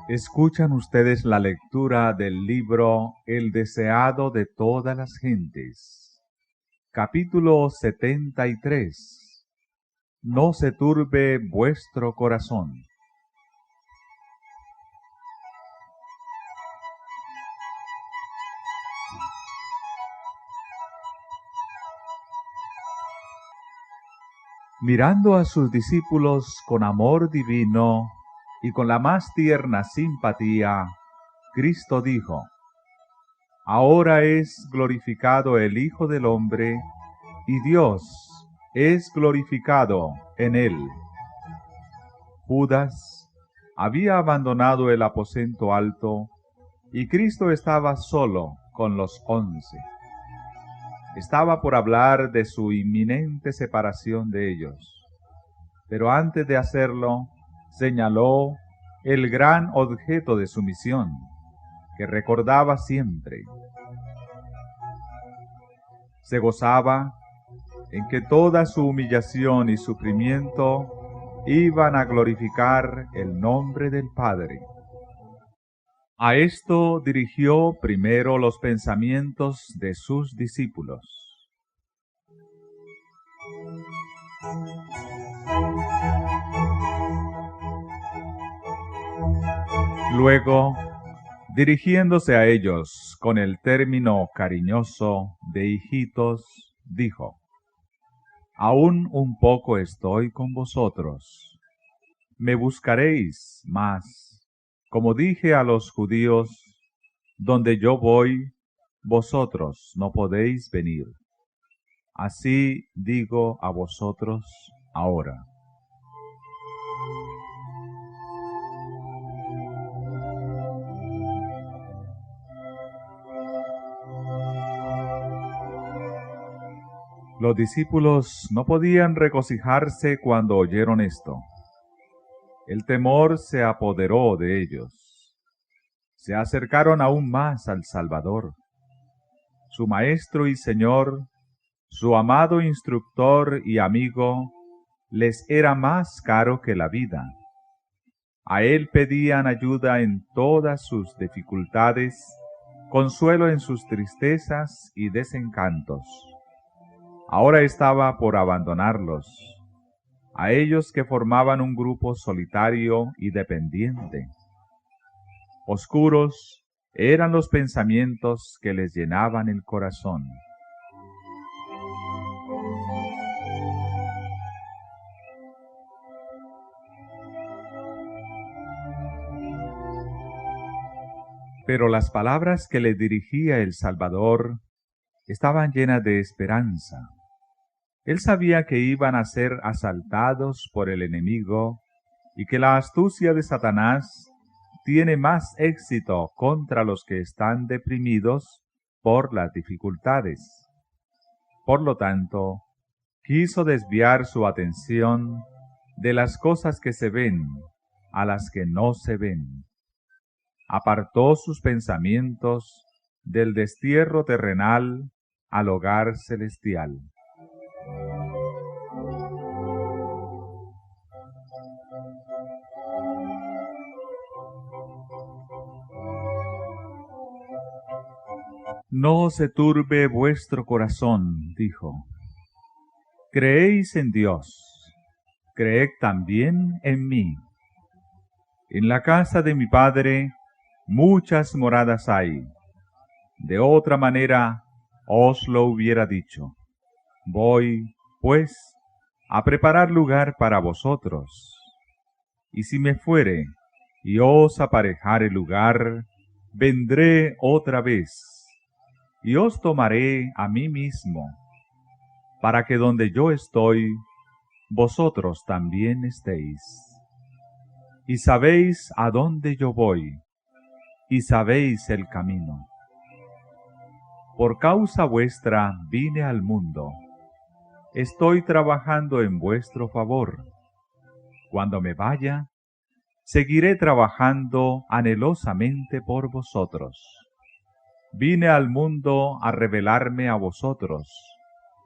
Escuchan ustedes la lectura del libro El deseado de todas las gentes. Capítulo 73. No se turbe vuestro corazón. Mirando a sus discípulos con amor divino y con la más tierna simpatía, Cristo dijo: Ahora es glorificado el Hijo del Hombre, y Dios es glorificado en él. Judas había abandonado el aposento alto, y Cristo estaba solo con los 11. Estaba por hablar de su inminente separación de ellos, pero antes de hacerlo, señaló el gran objeto de su misión, que recordaba siempre. Se gozaba en que toda su humillación y sufrimiento iban a glorificar el nombre del Padre. A esto dirigió primero los pensamientos de sus discípulos. Luego, dirigiéndose a ellos con el término cariñoso de hijitos, dijo: Aún un poco estoy con vosotros. Me buscaréis, mas, como dije a los judíos, donde yo voy, vosotros no podéis venir. Así digo a vosotros ahora. Los discípulos no podían regocijarse cuando oyeron esto. El temor se apoderó de ellos. Se acercaron aún más al Salvador. Su Maestro y Señor, su amado instructor y amigo, les era más caro que la vida. A él pedían ayuda en todas sus dificultades, consuelo en sus tristezas y desencantos. Ahora estaba por abandonarlos, a ellos que formaban un grupo solitario y dependiente. Oscuros eran los pensamientos que les llenaban el corazón. Pero las palabras que le dirigía el Salvador estaban llenas de esperanza. Él sabía que iban a ser asaltados por el enemigo y que la astucia de Satanás tiene más éxito contra los que están deprimidos por las dificultades. Por lo tanto, quiso desviar su atención de las cosas que se ven a las que no se ven. Apartó sus pensamientos del destierro terrenal al hogar celestial. No se turbe vuestro corazón, dijo. Creéis en Dios, creed también en mí. En la casa de mi Padre muchas moradas hay. De otra manera os lo hubiera dicho. Voy, pues, a preparar lugar para vosotros. Y si me fuere y os aparejare lugar, vendré otra vez, y os tomaré a mí mismo, para que donde yo estoy, vosotros también estéis. Y sabéis a dónde yo voy, y sabéis el camino. Por causa vuestra vine al mundo. Estoy trabajando en vuestro favor. Cuando me vaya, seguiré trabajando anhelosamente por vosotros. Vine al mundo a revelarme a vosotros,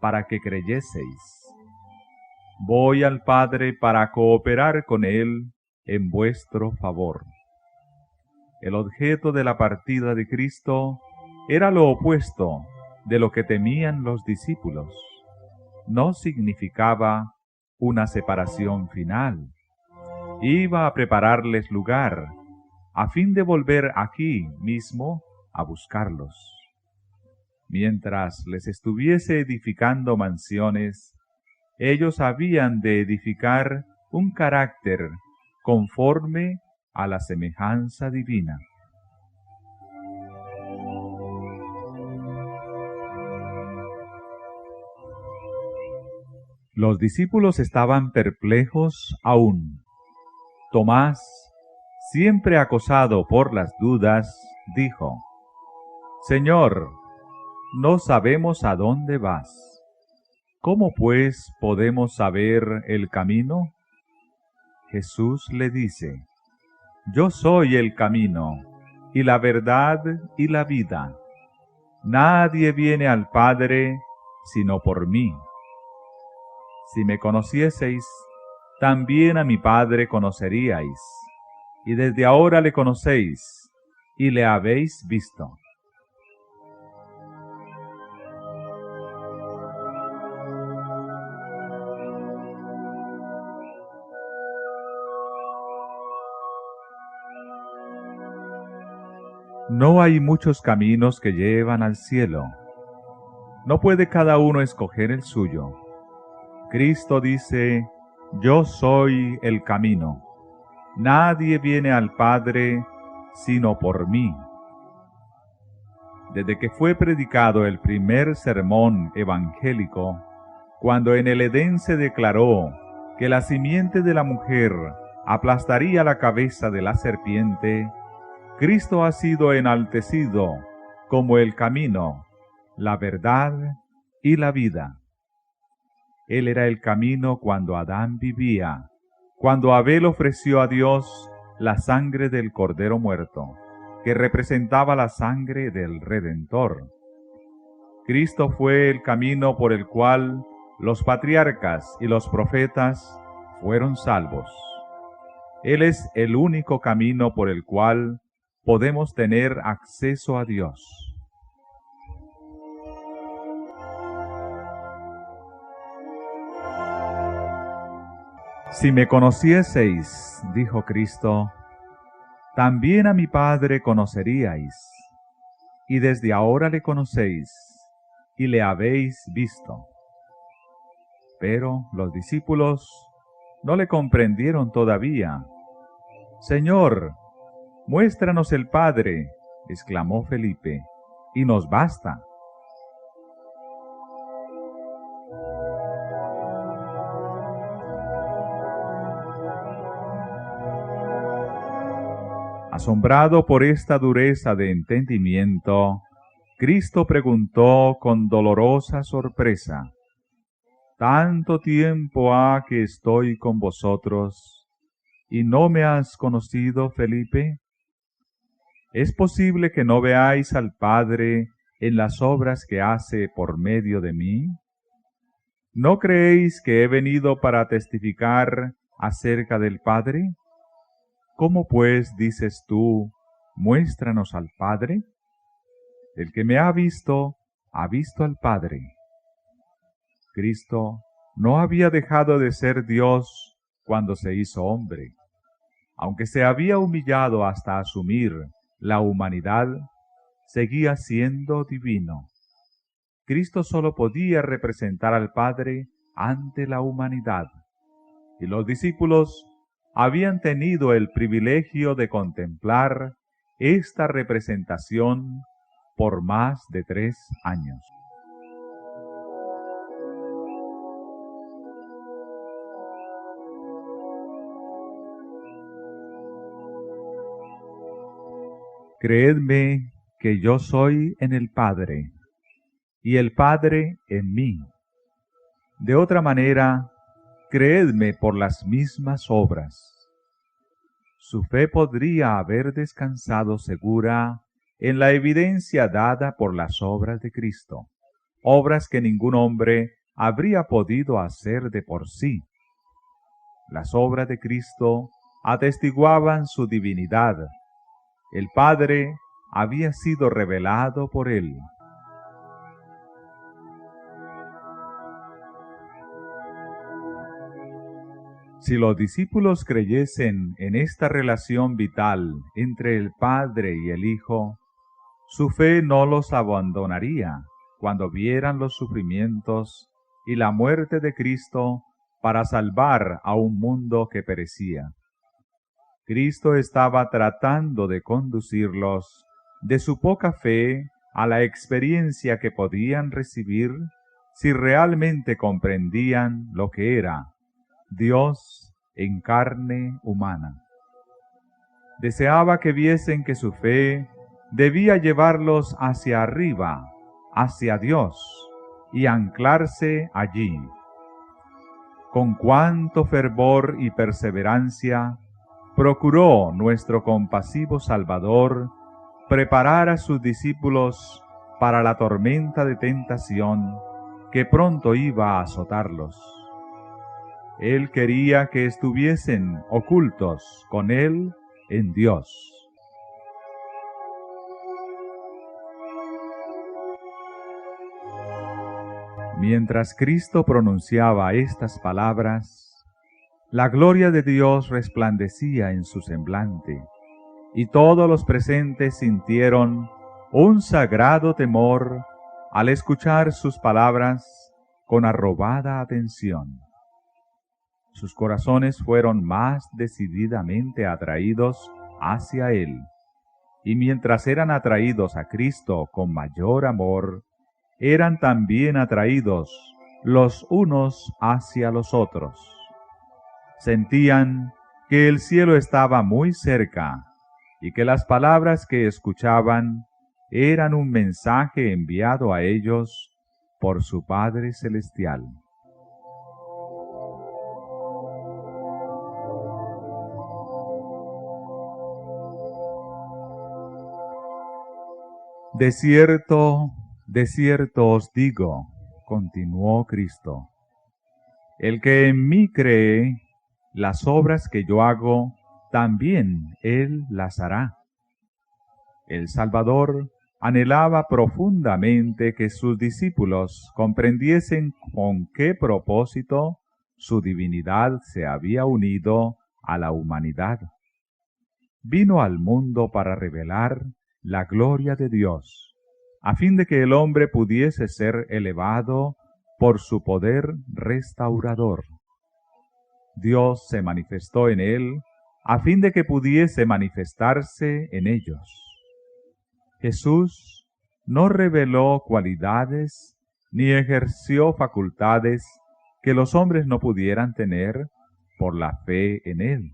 para que creyeseis. Voy al Padre para cooperar con Él en vuestro favor. El objeto de la partida de Cristo era lo opuesto de lo que temían los discípulos. No significaba una separación final. Iba a prepararles lugar, a fin de volver aquí mismo a buscarlos. Mientras les estuviese edificando mansiones, ellos habían de edificar un carácter conforme a la semejanza divina. Los discípulos estaban perplejos aún. Tomás, siempre acosado por las dudas, dijo: Señor, no sabemos a dónde vas. ¿Cómo pues podemos saber el camino? Jesús le dice: Yo soy el camino, y la verdad, y la vida. Nadie viene al Padre sino por mí. Si me conocieseis, también a mi Padre conoceríais, y desde ahora le conocéis, y le habéis visto. No hay muchos caminos que llevan al cielo. No puede cada uno escoger el suyo. Cristo dice: Yo soy el camino. Nadie viene al Padre sino por mí. Desde que fue predicado el primer sermón evangélico, cuando en el Edén se declaró que la simiente de la mujer aplastaría la cabeza de la serpiente, Cristo ha sido enaltecido como el camino, la verdad y la vida. Él era el camino cuando Adán vivía, cuando Abel ofreció a Dios la sangre del cordero muerto, que representaba la sangre del Redentor. Cristo fue el camino por el cual los patriarcas y los profetas fueron salvos. Él es el único camino por el cual podemos tener acceso a Dios. Si me conocieseis, dijo Cristo, también a mi Padre conoceríais, y desde ahora le conocéis, y le habéis visto. Pero los discípulos no le comprendieron todavía. Señor, muéstranos el Padre, exclamó Felipe, y nos basta. Asombrado por esta dureza de entendimiento, Cristo preguntó con dolorosa sorpresa: ¿Tanto tiempo ha que estoy con vosotros, y no me has conocido, Felipe? ¿Es posible que no veáis al Padre en las obras que hace por medio de mí? ¿No creéis que he venido para testificar acerca del Padre? ¿Cómo pues dices tú, muéstranos al Padre? El que me ha visto al Padre. Cristo no había dejado de ser Dios cuando se hizo hombre. Aunque se había humillado hasta asumir la humanidad, seguía siendo divino. Cristo solo podía representar al Padre ante la humanidad, y los discípulos habían tenido el privilegio de contemplar esta representación por más de 3 años. Creedme que yo soy en el Padre, y el Padre en mí. De otra manera, creedme por las mismas obras. Su fe podría haber descansado segura en la evidencia dada por las obras de Cristo, obras que ningún hombre habría podido hacer de por sí. Las obras de Cristo atestiguaban su divinidad, El Padre había sido revelado por él. Si los discípulos creyesen en esta relación vital entre el Padre y el Hijo, su fe no los abandonaría cuando vieran los sufrimientos y la muerte de Cristo para salvar a un mundo que perecía. Cristo estaba tratando de conducirlos de su poca fe a la experiencia que podían recibir si realmente comprendían lo que era Dios en carne humana. Deseaba que viesen que su fe debía llevarlos hacia arriba, hacia Dios, y anclarse allí. Con cuánto fervor y perseverancia procuró nuestro compasivo Salvador preparar a sus discípulos para la tormenta de tentación que pronto iba a azotarlos. Él quería que estuviesen ocultos con Él en Dios. Mientras Cristo pronunciaba estas palabras, la gloria de Dios resplandecía en su semblante, y todos los presentes sintieron un sagrado temor al escuchar sus palabras con arrobada atención. Sus corazones fueron más decididamente atraídos hacia Él, y mientras eran atraídos a Cristo con mayor amor, eran también atraídos los unos hacia los otros. Sentían que el cielo estaba muy cerca y que las palabras que escuchaban eran un mensaje enviado a ellos por su Padre Celestial. De cierto os digo, continuó Cristo, el que en mí cree, las obras que yo hago, también él las hará. El Salvador anhelaba profundamente que sus discípulos comprendiesen con qué propósito su divinidad se había unido a la humanidad. Vino al mundo para revelar la gloria de Dios, a fin de que el hombre pudiese ser elevado por su poder restaurador. Dios se manifestó en él, a fin de que pudiese manifestarse en ellos. Jesús no reveló cualidades ni ejerció facultades que los hombres no pudieran tener por la fe en él.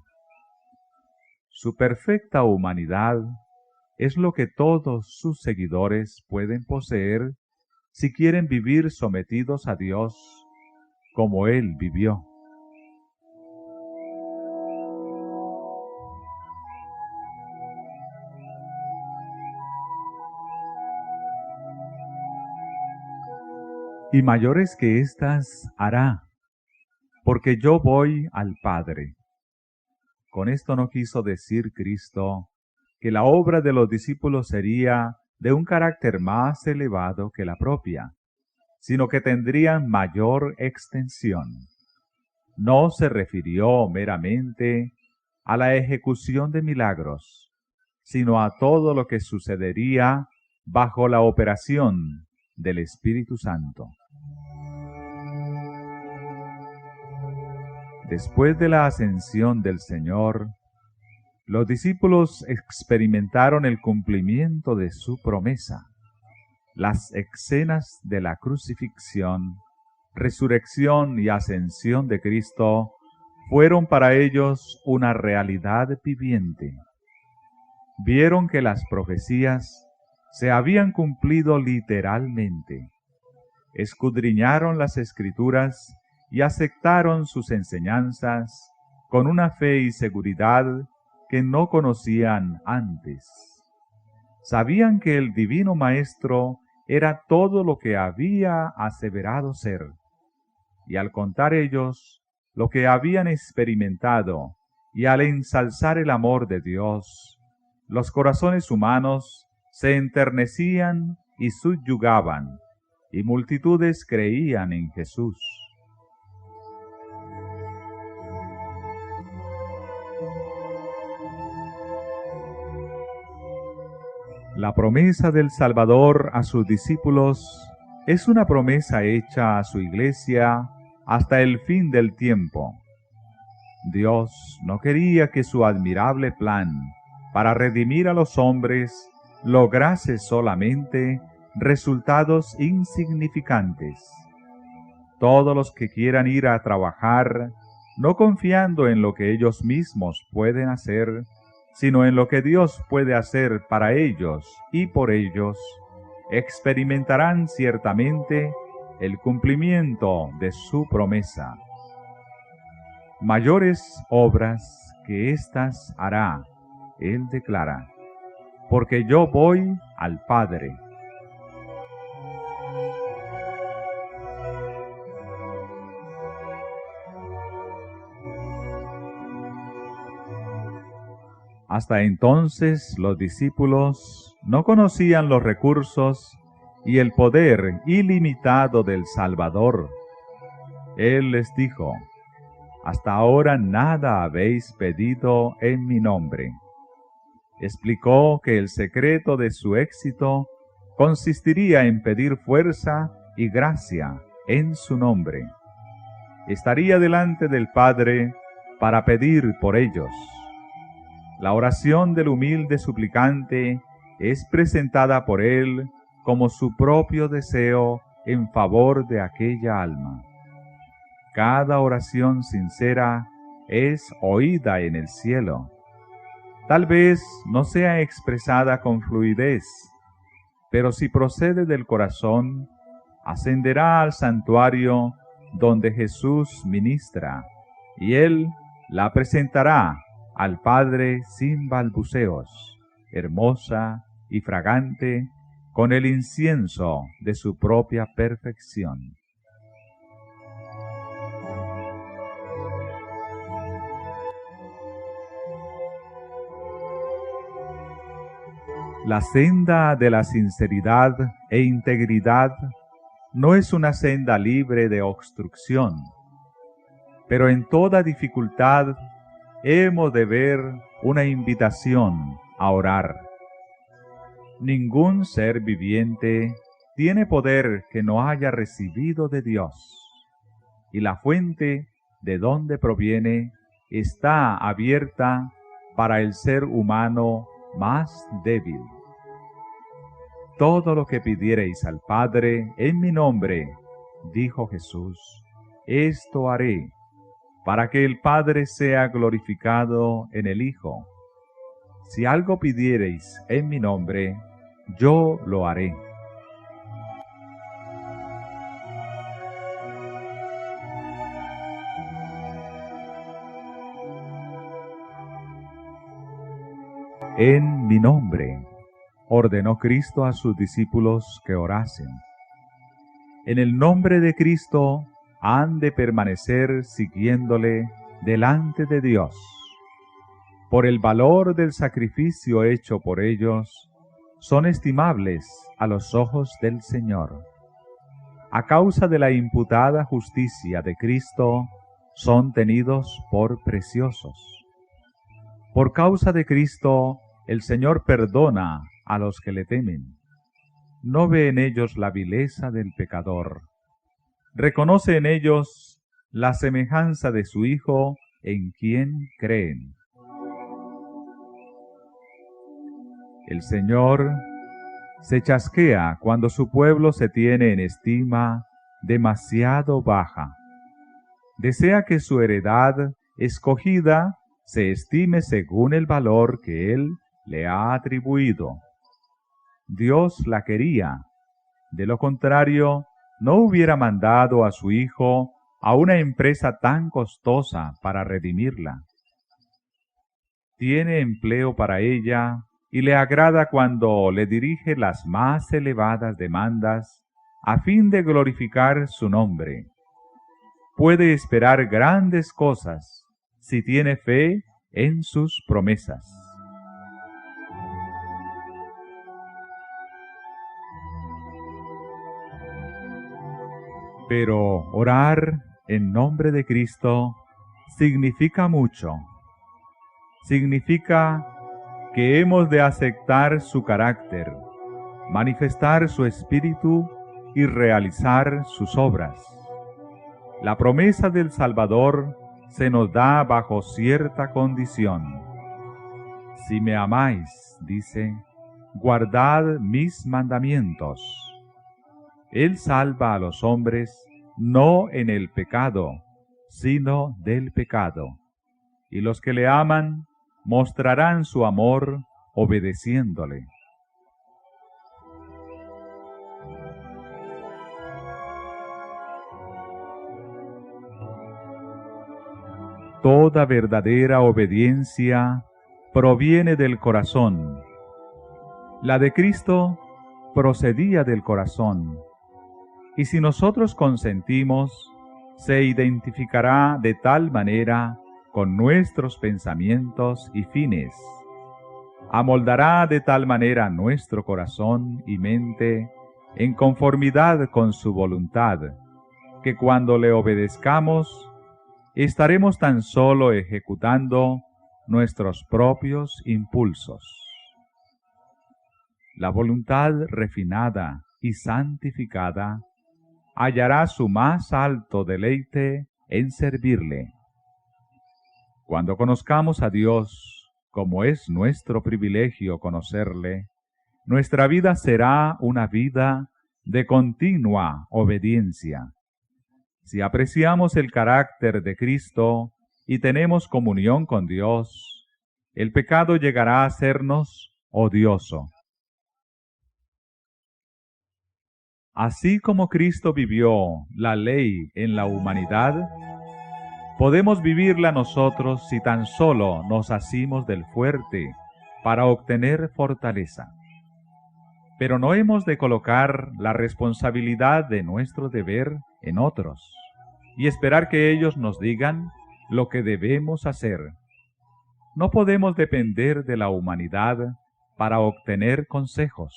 Su perfecta humanidad es lo que todos sus seguidores pueden poseer si quieren vivir sometidos a Dios como Él vivió. Y mayores que éstas hará, porque yo voy al Padre. Con esto no quiso decir Cristo que la obra de los discípulos sería de un carácter más elevado que la propia, sino que tendrían mayor extensión. No se refirió meramente a la ejecución de milagros, sino a todo lo que sucedería bajo la operación del Espíritu Santo. Después de la ascensión del Señor, los discípulos experimentaron el cumplimiento de su promesa. Las escenas de la crucifixión, resurrección y ascensión de Cristo fueron para ellos una realidad viviente. Vieron que las profecías se habían cumplido literalmente. Escudriñaron las Escrituras y aceptaron sus enseñanzas con una fe y seguridad que no conocían antes. Sabían que el Divino Maestro era todo lo que había aseverado ser, y al contar ellos lo que habían experimentado y al ensalzar el amor de Dios, los corazones humanos se enternecían y subyugaban, y multitudes creían en Jesús. La promesa del Salvador a sus discípulos es una promesa hecha a su iglesia hasta el fin del tiempo. Dios no quería que su admirable plan para redimir a los hombres lograse solamente resultados insignificantes. Todos los que quieran ir a trabajar, no confiando en lo que ellos mismos pueden hacer, sino en lo que Dios puede hacer para ellos y por ellos, experimentarán ciertamente el cumplimiento de su promesa. Mayores obras que éstas hará, Él declara, porque yo voy al Padre. Hasta entonces los discípulos no conocían los recursos y el poder ilimitado del Salvador. Él les dijo: hasta ahora nada habéis pedido en mi nombre. Explicó que el secreto de su éxito consistiría en pedir fuerza y gracia en su nombre. Estaría delante del Padre para pedir por ellos. La oración del humilde suplicante es presentada por él como su propio deseo en favor de aquella alma. Cada oración sincera es oída en el cielo. Tal vez no sea expresada con fluidez, pero si procede del corazón, ascenderá al santuario donde Jesús ministra, y Él la presentará al Padre sin balbuceos, hermosa y fragante, con el incienso de su propia perfección. La senda de la sinceridad e integridad no es una senda libre de obstrucción, pero en toda dificultad hemos de ver una invitación a orar. Ningún ser viviente tiene poder que no haya recibido de Dios, y la fuente de donde proviene está abierta para el ser humano más débil. Todo lo que pidiereis al Padre en mi nombre, dijo Jesús, esto haré, para que el Padre sea glorificado en el Hijo. Si algo pidiereis en mi nombre, yo lo haré. En mi nombre, ordenó Cristo a sus discípulos que orasen. En el nombre de Cristo han de permanecer siguiéndole delante de Dios. Por el valor del sacrificio hecho por ellos, son estimables a los ojos del Señor. A causa de la imputada justicia de Cristo, son tenidos por preciosos. Por causa de Cristo, el Señor perdona a los que le temen. No ve en ellos la vileza del pecador. Reconoce en ellos la semejanza de su Hijo en quien creen. El Señor se chasquea cuando su pueblo se tiene en estima demasiado baja. Desea que su heredad escogida se estime según el valor que Él le ha atribuido. Dios la quería. De lo contrario, no hubiera mandado a su Hijo a una empresa tan costosa para redimirla. Tiene empleo para ella y le agrada cuando le dirige las más elevadas demandas a fin de glorificar su nombre. Puede esperar grandes cosas si tiene fe en sus promesas. Pero orar en nombre de Cristo significa mucho. Significa que hemos de aceptar su carácter, manifestar su espíritu y realizar sus obras. La promesa del Salvador se nos da bajo cierta condición. Si me amáis, dice, guardad mis mandamientos. Él salva a los hombres no en el pecado, sino del pecado. Y los que le aman mostrarán su amor obedeciéndole. Toda verdadera obediencia proviene del corazón. La de Cristo procedía del corazón. Y si nosotros consentimos, se identificará de tal manera con nuestros pensamientos y fines. Amoldará de tal manera nuestro corazón y mente en conformidad con su voluntad, que cuando le obedezcamos, estaremos tan solo ejecutando nuestros propios impulsos. La voluntad refinada y santificada hallará su más alto deleite en servirle. Cuando conozcamos a Dios, como es nuestro privilegio conocerle, nuestra vida será una vida de continua obediencia. Si apreciamos el carácter de Cristo y tenemos comunión con Dios, el pecado llegará a sernos odioso. Así como Cristo vivió la ley en la humanidad, podemos vivirla nosotros si tan solo nos asimos del fuerte para obtener fortaleza. Pero no hemos de colocar la responsabilidad de nuestro deber en otros y esperar que ellos nos digan lo que debemos hacer. No podemos depender de la humanidad para obtener consejos.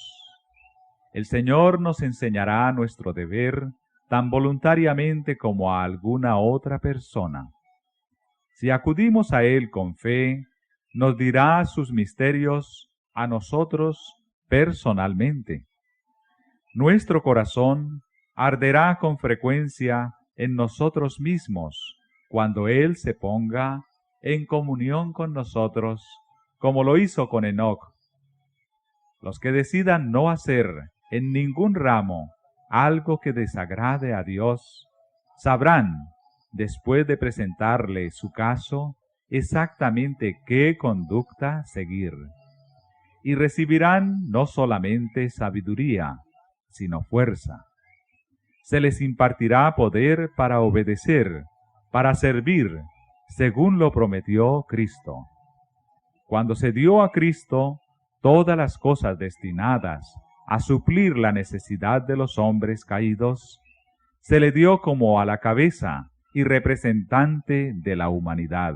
El Señor nos enseñará nuestro deber tan voluntariamente como a alguna otra persona. Si acudimos a Él con fe, nos dirá sus misterios a nosotros personalmente. Nuestro corazón arderá con frecuencia en nosotros mismos cuando Él se ponga en comunión con nosotros, como lo hizo con Enoc. Los que decidan no hacer en ningún ramo algo que desagrade a Dios, sabrán, después de presentarle su caso, exactamente qué conducta seguir. Y recibirán no solamente sabiduría, sino fuerza. Se les impartirá poder para obedecer, para servir, según lo prometió Cristo. Cuando se dio a Cristo todas las cosas destinadas a suplir la necesidad de los hombres caídos, se le dio como a la cabeza y representante de la humanidad.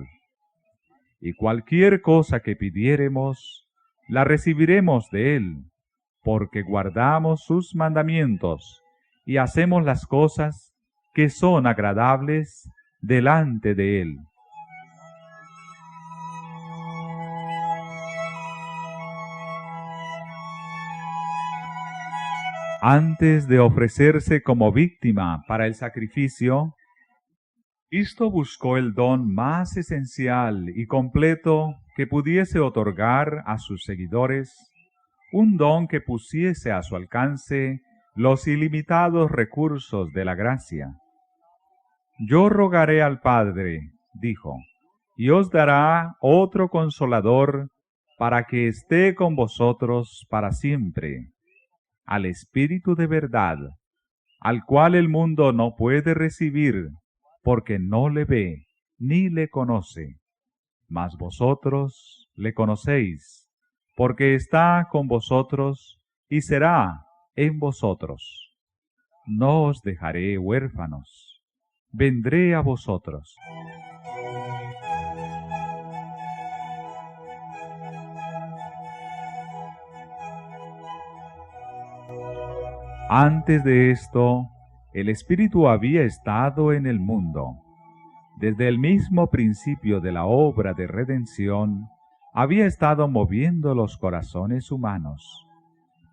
Y cualquier cosa que pidiéremos, la recibiremos de Él, porque guardamos sus mandamientos y hacemos las cosas que son agradables delante de Él. Antes de ofrecerse como víctima para el sacrificio, Cristo buscó el don más esencial y completo que pudiese otorgar a sus seguidores, un don que pusiese a su alcance los ilimitados recursos de la gracia. Yo rogaré al Padre, dijo, y os dará otro consolador para que esté con vosotros para siempre, al Espíritu de verdad, al cual el mundo no puede recibir, porque no le ve ni le conoce. Mas vosotros le conocéis, porque está con vosotros y será en vosotros. No os dejaré huérfanos, vendré a vosotros. Antes de esto, El Espíritu había estado en el mundo. Desde el mismo principio de la obra de redención, había estado moviendo los corazones humanos.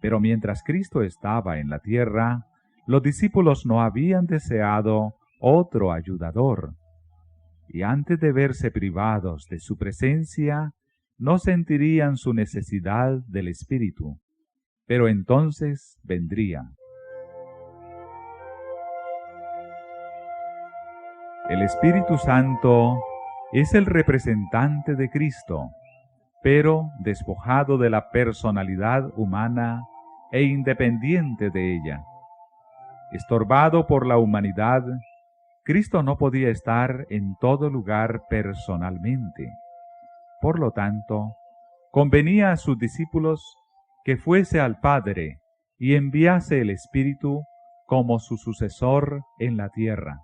Pero mientras Cristo estaba en la tierra, los discípulos no habían deseado otro ayudador. Y antes de verse privados de su presencia, no sentirían su necesidad del Espíritu. Pero entonces vendría. El Espíritu Santo es el representante de Cristo, pero despojado de la personalidad humana e independiente de ella. Estorbado por la humanidad, Cristo no podía estar en todo lugar personalmente. Por lo tanto, convenía a sus discípulos que fuese al Padre y enviase el Espíritu como su sucesor en la tierra.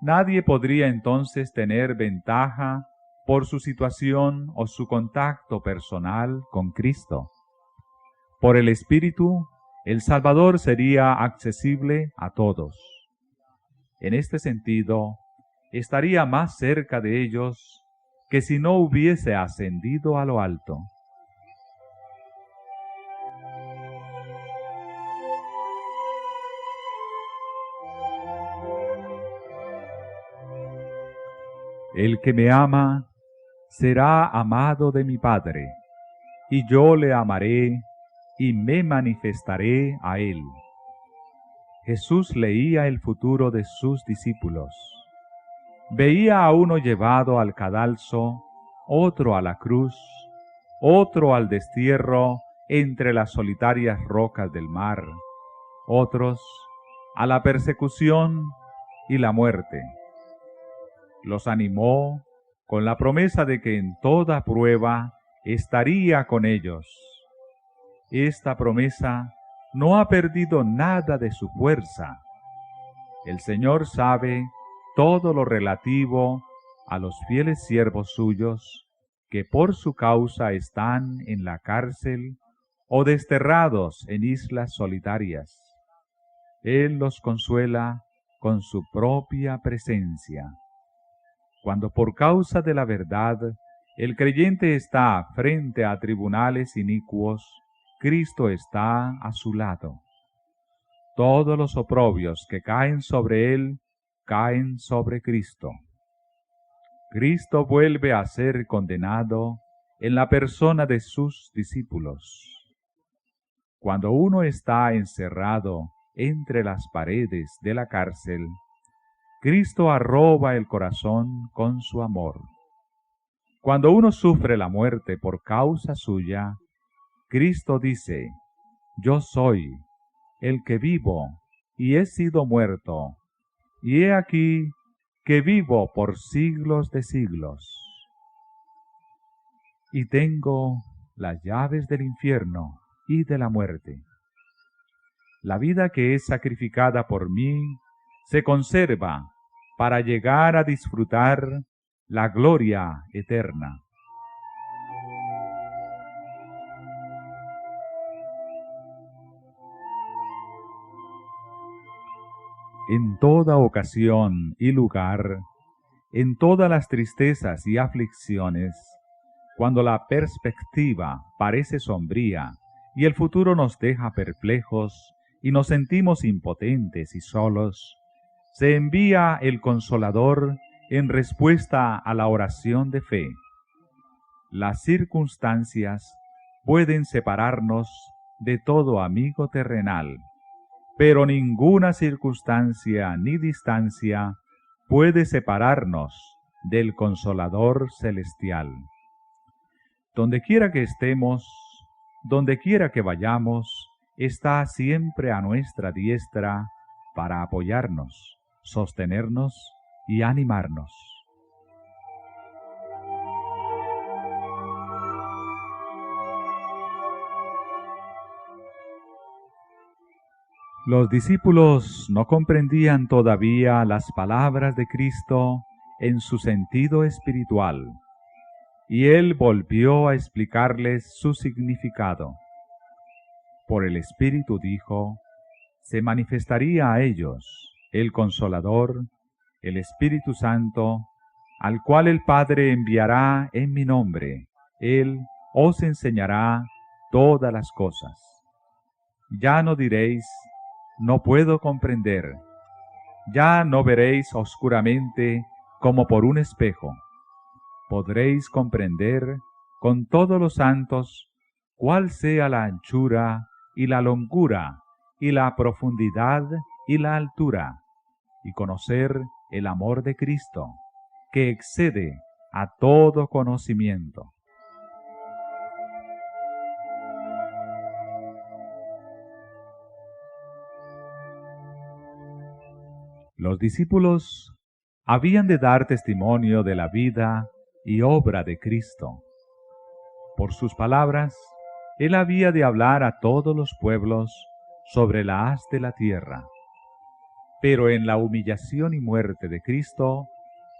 Nadie podría entonces tener ventaja por su situación o su contacto personal con Cristo. Por el Espíritu, el Salvador sería accesible a todos. En este sentido, estaría más cerca de ellos que si no hubiese ascendido a lo alto. El que me ama será amado de mi Padre, y yo le amaré y me manifestaré a él. Jesús leía el futuro de sus discípulos. Veía a uno llevado al cadalso, otro a la cruz, otro al destierro entre las solitarias rocas del mar, otros a la persecución y la muerte. Los animó con la promesa de que en toda prueba estaría con ellos. Esta promesa no ha perdido nada de su fuerza. El Señor sabe todo lo relativo a los fieles siervos suyos que por su causa están en la cárcel o desterrados en islas solitarias. Él los consuela con su propia presencia. Cuando por causa de la verdad el creyente está frente a tribunales inicuos, Cristo está a su lado. Todos los oprobios que caen sobre él, caen sobre Cristo. Cristo vuelve a ser condenado en la persona de sus discípulos. Cuando uno está encerrado entre las paredes de la cárcel, Cristo arroba el corazón con su amor. Cuando uno sufre la muerte por causa suya, Cristo dice: yo soy el que vivo y he sido muerto, y he aquí que vivo por siglos de siglos. Y tengo las llaves del infierno y de la muerte. La vida que es sacrificada por mí se conserva para llegar a disfrutar la gloria eterna. En toda ocasión y lugar, en todas las tristezas y aflicciones, cuando la perspectiva parece sombría y el futuro nos deja perplejos y nos sentimos impotentes y solos, se envía el Consolador en respuesta a la oración de fe. Las circunstancias pueden separarnos de todo amigo terrenal, pero ninguna circunstancia ni distancia puede separarnos del Consolador celestial. Donde quiera que estemos, donde quiera que vayamos, está siempre a nuestra diestra para apoyarnos, sostenernos y animarnos. Los discípulos no comprendían todavía las palabras de Cristo en su sentido espiritual, y Él volvió a explicarles su significado. Por el Espíritu dijo: se manifestaría a ellos el Consolador, el Espíritu Santo, al cual el Padre enviará en mi nombre. Él os enseñará todas las cosas. Ya no diréis, no puedo comprender. Ya no veréis oscuramente como por un espejo. Podréis comprender con todos los santos cuál sea la anchura y la longura y la profundidad y la altura, y conocer el amor de Cristo, que excede a todo conocimiento. Los discípulos habían de dar testimonio de la vida y obra de Cristo. Por sus palabras, Él había de hablar a todos los pueblos sobre la haz de la tierra. Pero en la humillación y muerte de Cristo,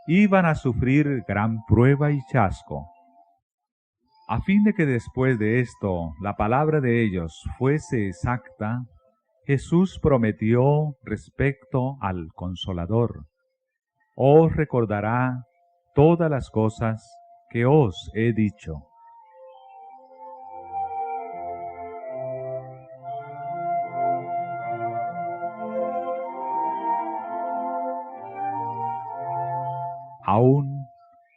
iban a sufrir gran prueba y chasco, a fin de que después de esto la palabra de ellos fuese exacta. Jesús prometió respecto al Consolador: os recordará todas las cosas que os he dicho. Aún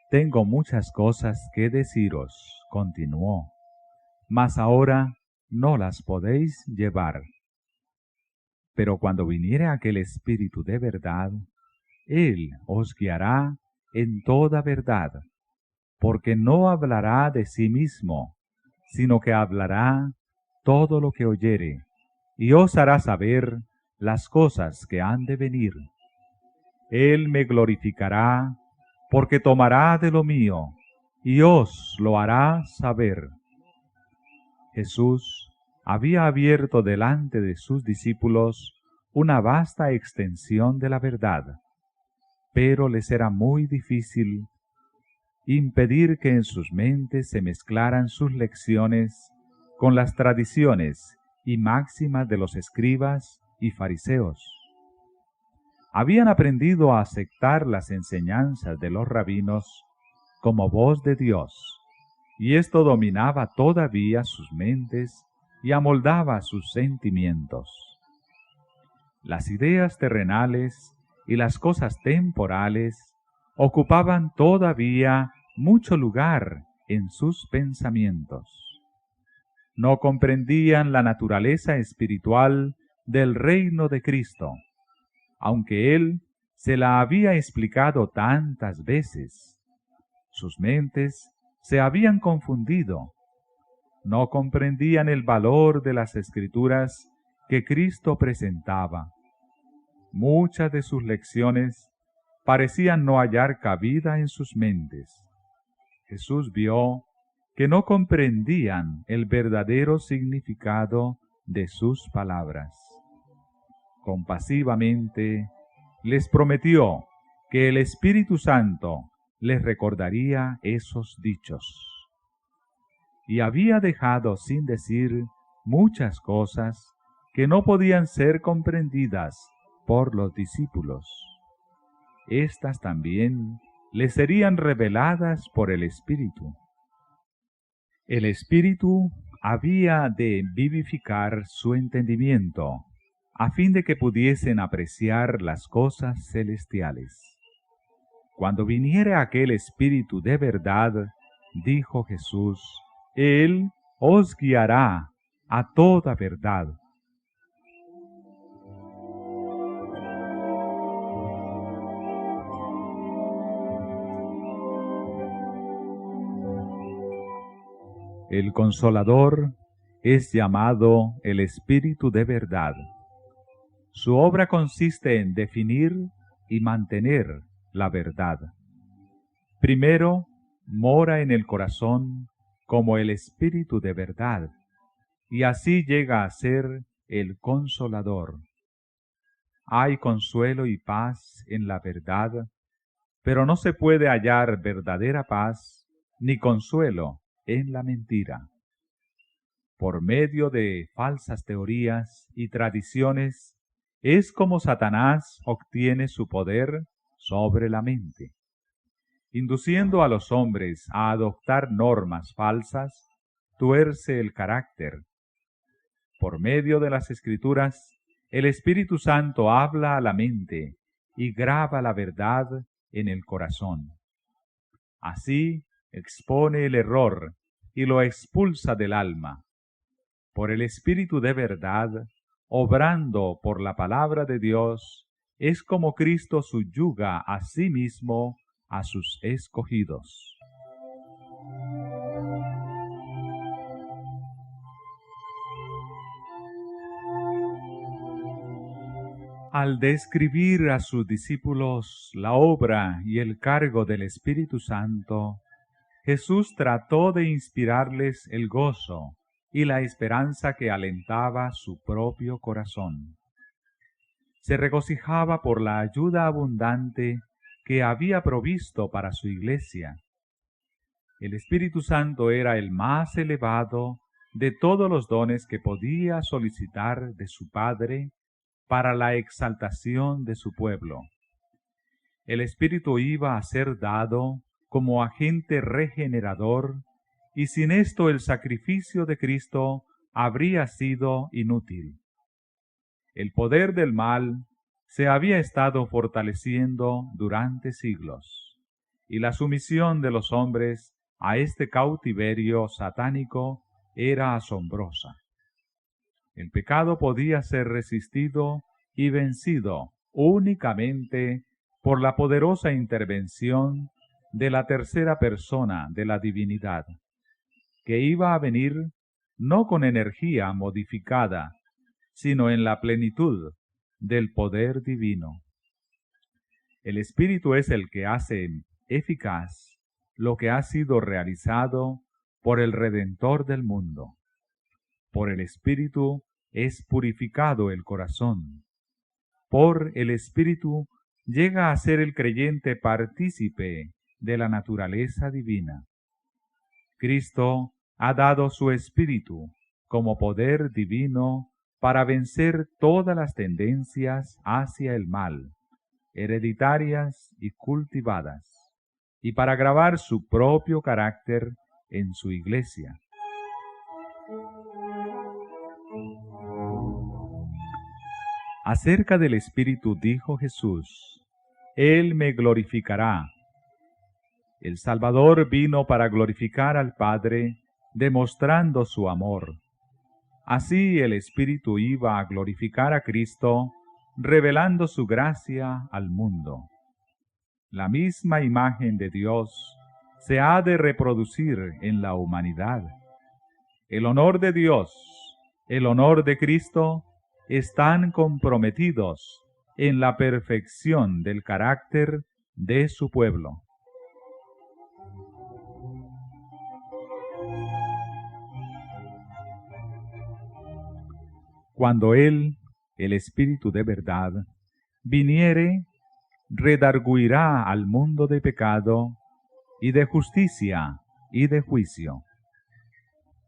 tengo muchas cosas que deciros, continuó, mas ahora no las podéis llevar. Pero cuando viniere aquel Espíritu de verdad, Él os guiará en toda verdad, porque no hablará de sí mismo, sino que hablará todo lo que oyere, y os hará saber las cosas que han de venir. Él me glorificará, porque tomará de lo mío, y os lo hará saber. Jesús había abierto delante de sus discípulos una vasta extensión de la verdad, pero les era muy difícil impedir que en sus mentes se mezclaran sus lecciones con las tradiciones y máximas de los escribas y fariseos. Habían aprendido a aceptar las enseñanzas de los rabinos como voz de Dios, y esto dominaba todavía sus mentes y amoldaba sus sentimientos. Las ideas terrenales y las cosas temporales ocupaban todavía mucho lugar en sus pensamientos. No comprendían la naturaleza espiritual del reino de Cristo, aunque Él se la había explicado tantas veces. Sus mentes se habían confundido. No comprendían el valor de las Escrituras que Cristo presentaba. Muchas de sus lecciones parecían no hallar cabida en sus mentes. Jesús vio que no comprendían el verdadero significado de sus palabras. Compasivamente les prometió que el Espíritu Santo les recordaría esos dichos. Y había dejado sin decir muchas cosas que no podían ser comprendidas por los discípulos. Estas también les serían reveladas por el Espíritu. El Espíritu había de vivificar su entendimiento, a fin de que pudiesen apreciar las cosas celestiales. Cuando viniere aquel Espíritu de verdad, dijo Jesús, Él os guiará a toda verdad. El Consolador es llamado el Espíritu de verdad. Su obra consiste en definir y mantener la verdad. Primero, mora en el corazón como el Espíritu de verdad, y así llega a ser el Consolador. Hay consuelo y paz en la verdad, pero no se puede hallar verdadera paz ni consuelo en la mentira. Por medio de falsas teorías y tradiciones es como Satanás obtiene su poder sobre la mente, induciendo a los hombres a adoptar normas falsas, tuerce el carácter. Por medio de las Escrituras, el Espíritu Santo habla a la mente y graba la verdad en el corazón. Así expone el error y lo expulsa del alma. Por el Espíritu de verdad, obrando por la palabra de Dios, es como Cristo subyuga a sí mismo a sus escogidos. Al describir a sus discípulos la obra y el cargo del Espíritu Santo, Jesús trató de inspirarles el gozo y la esperanza que alentaba su propio corazón. Se regocijaba por la ayuda abundante que había provisto para su iglesia. El Espíritu Santo era el más elevado de todos los dones que podía solicitar de su Padre para la exaltación de su pueblo. El Espíritu iba a ser dado como agente regenerador, y sin esto el sacrificio de Cristo habría sido inútil. El poder del mal se había estado fortaleciendo durante siglos, y la sumisión de los hombres a este cautiverio satánico era asombrosa. El pecado podía ser resistido y vencido únicamente por la poderosa intervención de la tercera persona de la divinidad, que iba a venir no con energía modificada, sino en la plenitud del poder divino. El Espíritu es el que hace eficaz lo que ha sido realizado por el Redentor del mundo. Por el Espíritu es purificado el corazón. Por el Espíritu llega a ser el creyente partícipe de la naturaleza divina. Cristo ha dado su Espíritu como poder divino para vencer todas las tendencias hacia el mal, hereditarias y cultivadas, y para grabar su propio carácter en su iglesia. Acerca del Espíritu dijo Jesús: Él me glorificará. El Salvador vino para glorificar al Padre, demostrando su amor. Así el Espíritu iba a glorificar a Cristo, revelando su gracia al mundo. La misma imagen de Dios se ha de reproducir en la humanidad. El honor de Dios, el honor de Cristo, están comprometidos en la perfección del carácter de su pueblo. Cuando Él, el Espíritu de verdad, viniere, redarguirá al mundo de pecado y de justicia y de juicio.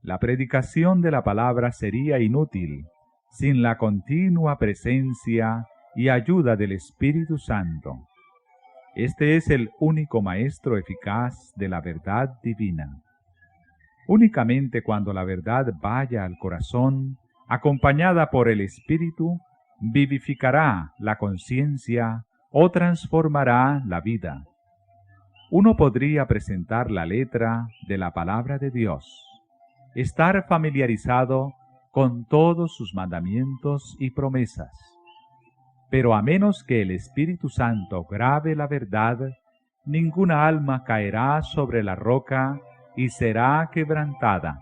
La predicación de la palabra sería inútil sin la continua presencia y ayuda del Espíritu Santo. Este es el único maestro eficaz de la verdad divina. Únicamente cuando la verdad vaya al corazón, acompañada por el Espíritu, vivificará la conciencia o transformará la vida. Uno podría presentar la letra de la palabra de Dios, estar familiarizado con todos sus mandamientos y promesas, pero a menos que el Espíritu Santo grabe la verdad, ninguna alma caerá sobre la roca y será quebrantada.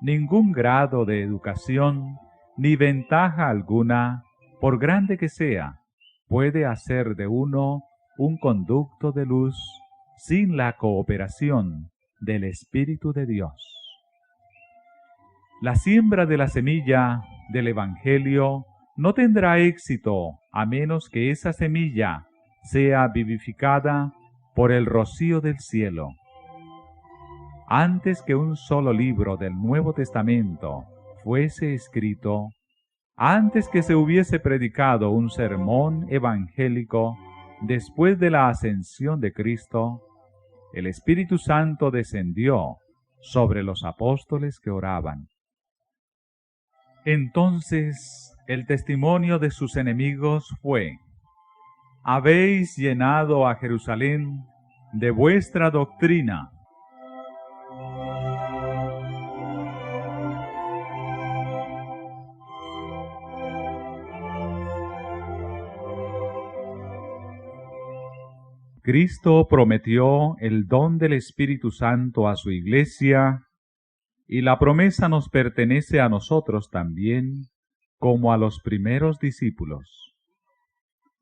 Ningún grado de educación ni ventaja alguna, por grande que sea, puede hacer de uno un conducto de luz sin la cooperación del Espíritu de Dios. La siembra de la semilla del Evangelio no tendrá éxito a menos que esa semilla sea vivificada por el rocío del cielo. Antes que un solo libro del Nuevo Testamento fuese escrito, Antes que se hubiese predicado un sermón evangélico después de la ascensión de Cristo, el Espíritu Santo descendió sobre los apóstoles que oraban. Entonces el testimonio de sus enemigos fue: habéis llenado a Jerusalén de vuestra doctrina. Cristo prometió el don del Espíritu Santo a su Iglesia, y la promesa nos pertenece a nosotros también, como a los primeros discípulos.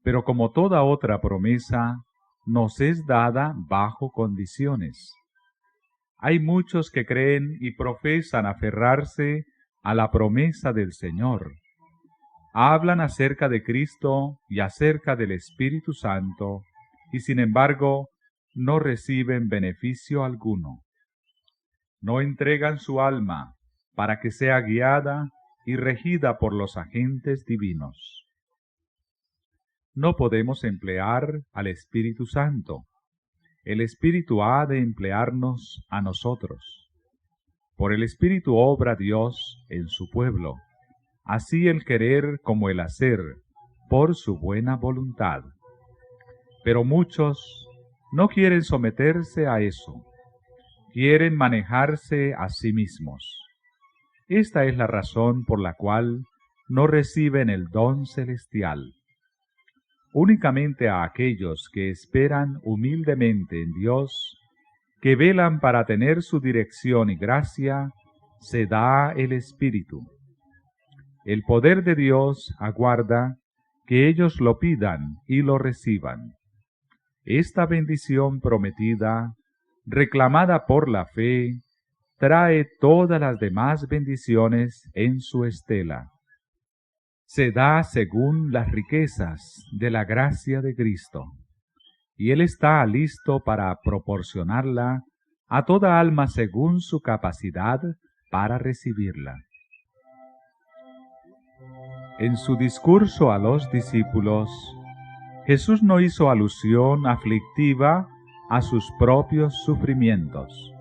Pero como toda otra promesa, nos es dada bajo condiciones. Hay muchos que creen y profesan aferrarse a la promesa del Señor. Hablan acerca de Cristo y acerca del Espíritu Santo, y sin embargo no reciben beneficio alguno. No entregan su alma para que sea guiada y regida por los agentes divinos. No podemos emplear al Espíritu Santo. El Espíritu ha de emplearnos a nosotros. Por el Espíritu obra Dios en su pueblo, así el querer como el hacer, por su buena voluntad. Pero muchos no quieren someterse a eso, quieren manejarse a sí mismos. Esta es la razón por la cual no reciben el don celestial. Únicamente a aquellos que esperan humildemente en Dios, que velan para tener su dirección y gracia, se da el Espíritu. El poder de Dios aguarda que ellos lo pidan y lo reciban. Esta bendición prometida, reclamada por la fe, trae todas las demás bendiciones en su estela. Se da según las riquezas de la gracia de Cristo, y Él está listo para proporcionarla a toda alma según su capacidad para recibirla. En su discurso a los discípulos, Jesús no hizo alusión aflictiva a sus propios sufrimientos.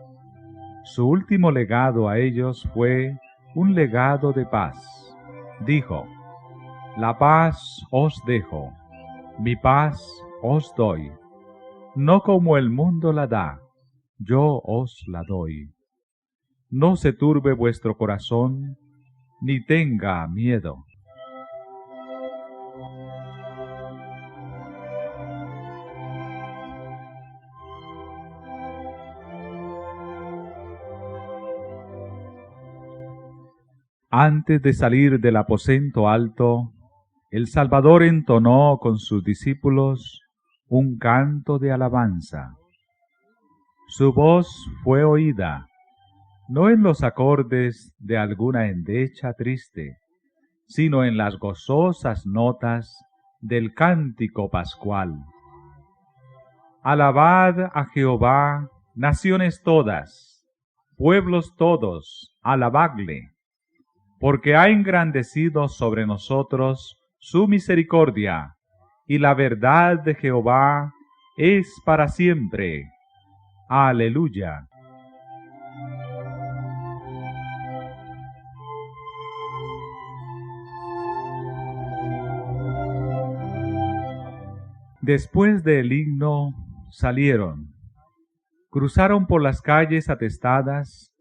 Su último legado a ellos fue un legado de paz. Dijo: la paz os dejo, mi paz os doy. No como el mundo la da, yo os la doy. No se turbe vuestro corazón, ni tenga miedo. Antes de salir del aposento alto, el Salvador entonó con sus discípulos un canto de alabanza. Su voz fue oída, no en los acordes de alguna endecha triste, sino en las gozosas notas del cántico pascual. Alabad a Jehová, naciones todas, pueblos todos, alabadle, porque ha engrandecido sobre nosotros su misericordia, y la verdad de Jehová es para siempre. Aleluya. Después del himno salieron, cruzaron por las calles atestadas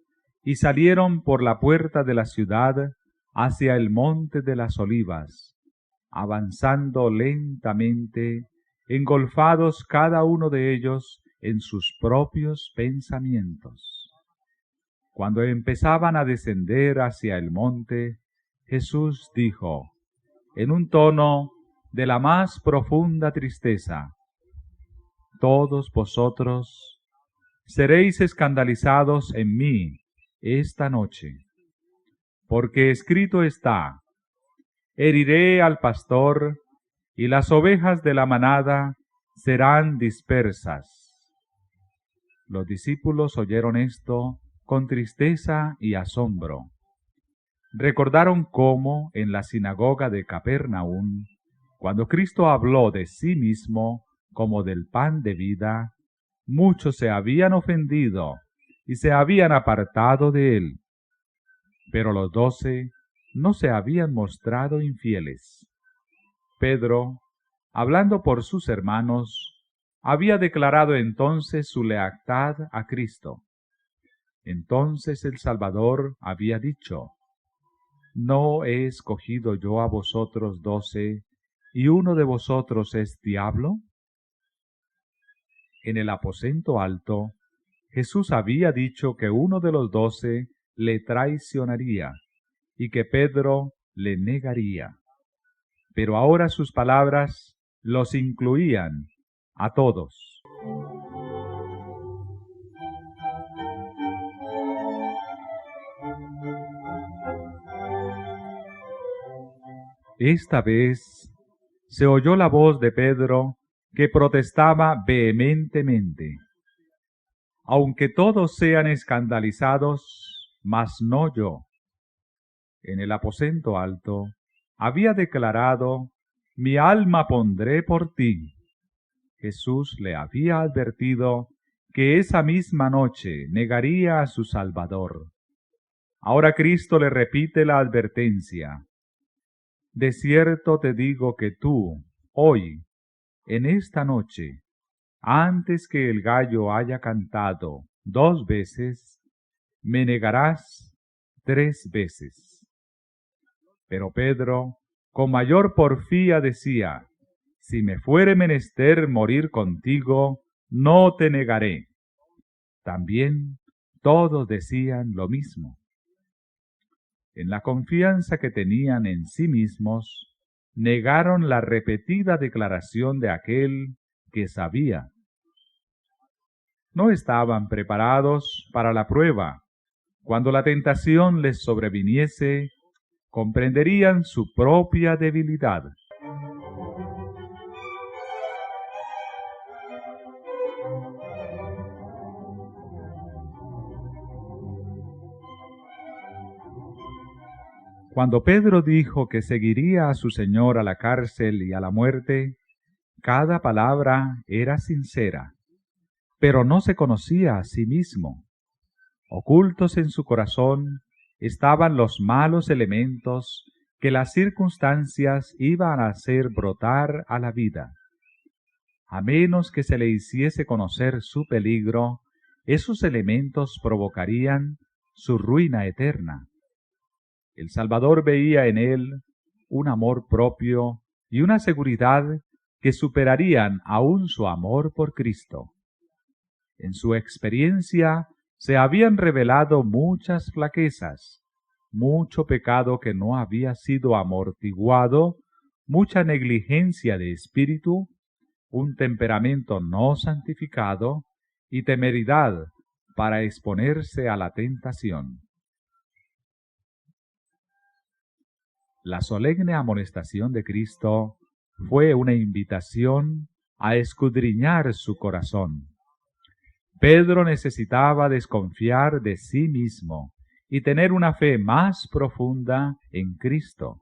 y salieron por la puerta de la ciudad hacia el monte de las olivas, avanzando lentamente, engolfados cada uno de ellos en sus propios pensamientos. Cuando empezaban a descender hacia el monte, Jesús dijo, en un tono de la más profunda tristeza: todos vosotros seréis escandalizados en mí esta noche, porque escrito está: heriré al pastor, y las ovejas de la manada serán dispersas. Los discípulos oyeron esto con tristeza y asombro. recordaron cómo en la sinagoga de Capernaum, cuando Cristo habló de sí mismo como del pan de vida, muchos se habían ofendido y se habían apartado de él. Pero los 12 no se habían mostrado infieles. Pedro, hablando por sus hermanos, había declarado entonces su lealtad a Cristo. Entonces el Salvador había dicho: ¿No he escogido yo a vosotros 12, y uno de vosotros es diablo? En el aposento alto, Jesús había dicho que uno de los 12 le traicionaría, y que Pedro le negaría. Pero ahora sus palabras los incluían a todos. Esta vez se oyó la voz de Pedro, que protestaba vehementemente: aunque todos sean escandalizados, mas no yo. En el aposento alto había declarado: mi alma pondré por ti. Jesús le había advertido que esa misma noche negaría a su Salvador. Ahora Cristo le repite la advertencia: de cierto te digo que tú, hoy, en esta noche, antes que el gallo haya cantado 2 veces, me negarás 3 veces. Pero Pedro, con mayor porfía, decía: si me fuere menester morir contigo, no te negaré. También todos decían lo mismo. En la confianza que tenían en sí mismos, negaron la repetida declaración de aquel que sabía. No estaban preparados para la prueba. Cuando la tentación les sobreviniese, comprenderían su propia debilidad. Cuando Pedro dijo que seguiría a su Señor a la cárcel y a la muerte, cada palabra era sincera, pero no se conocía a sí mismo. Ocultos en su corazón estaban los malos elementos que las circunstancias iban a hacer brotar a la vida. A menos que se le hiciese conocer su peligro, esos elementos provocarían su ruina eterna. El Salvador veía en él un amor propio y una seguridad que superarían aún su amor por Cristo. En su experiencia se habían revelado muchas flaquezas, mucho pecado que no había sido amortiguado, mucha negligencia de espíritu, un temperamento no santificado y temeridad para exponerse a la tentación. La solemne amonestación de Cristo fue una invitación a escudriñar su corazón. Pedro necesitaba desconfiar de sí mismo y tener una fe más profunda en Cristo.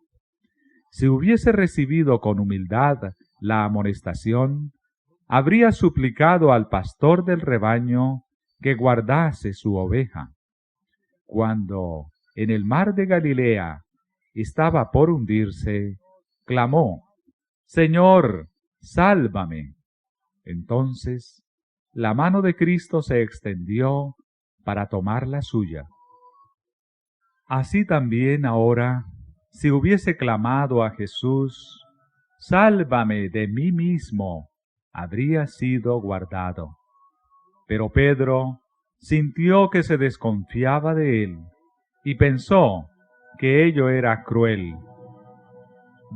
Si hubiese recibido con humildad la amonestación, habría suplicado al pastor del rebaño que guardase su oveja. Cuando en el mar de Galilea estaba por hundirse, clamó: Señor, sálvame. Entonces la mano de Cristo se extendió para tomar la suya. Así también ahora, si hubiese clamado a Jesús: sálvame de mí mismo, habría sido guardado. Pero Pedro sintió que se desconfiaba de él y pensó que ello era cruel.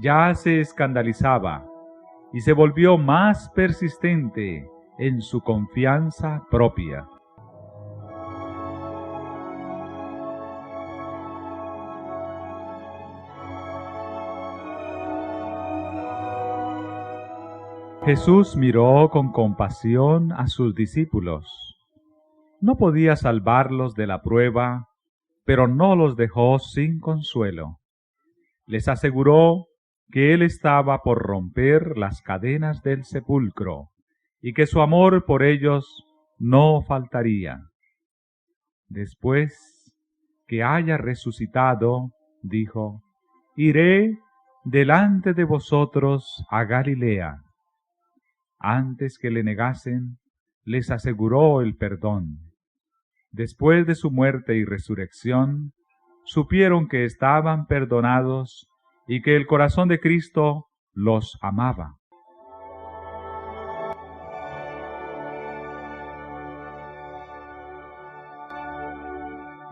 Ya se escandalizaba y se volvió más persistente en su confianza propia. Jesús miró con compasión a sus discípulos. No podía salvarlos de la prueba, pero no los dejó sin consuelo. Les aseguró que él estaba por romper las cadenas del sepulcro y que su amor por ellos no faltaría. Después que haya resucitado, dijo, iré delante de vosotros a Galilea. Antes que le negasen, les aseguró el perdón. Después de su muerte y resurrección, supieron que estaban perdonados y que el corazón de Cristo los amaba.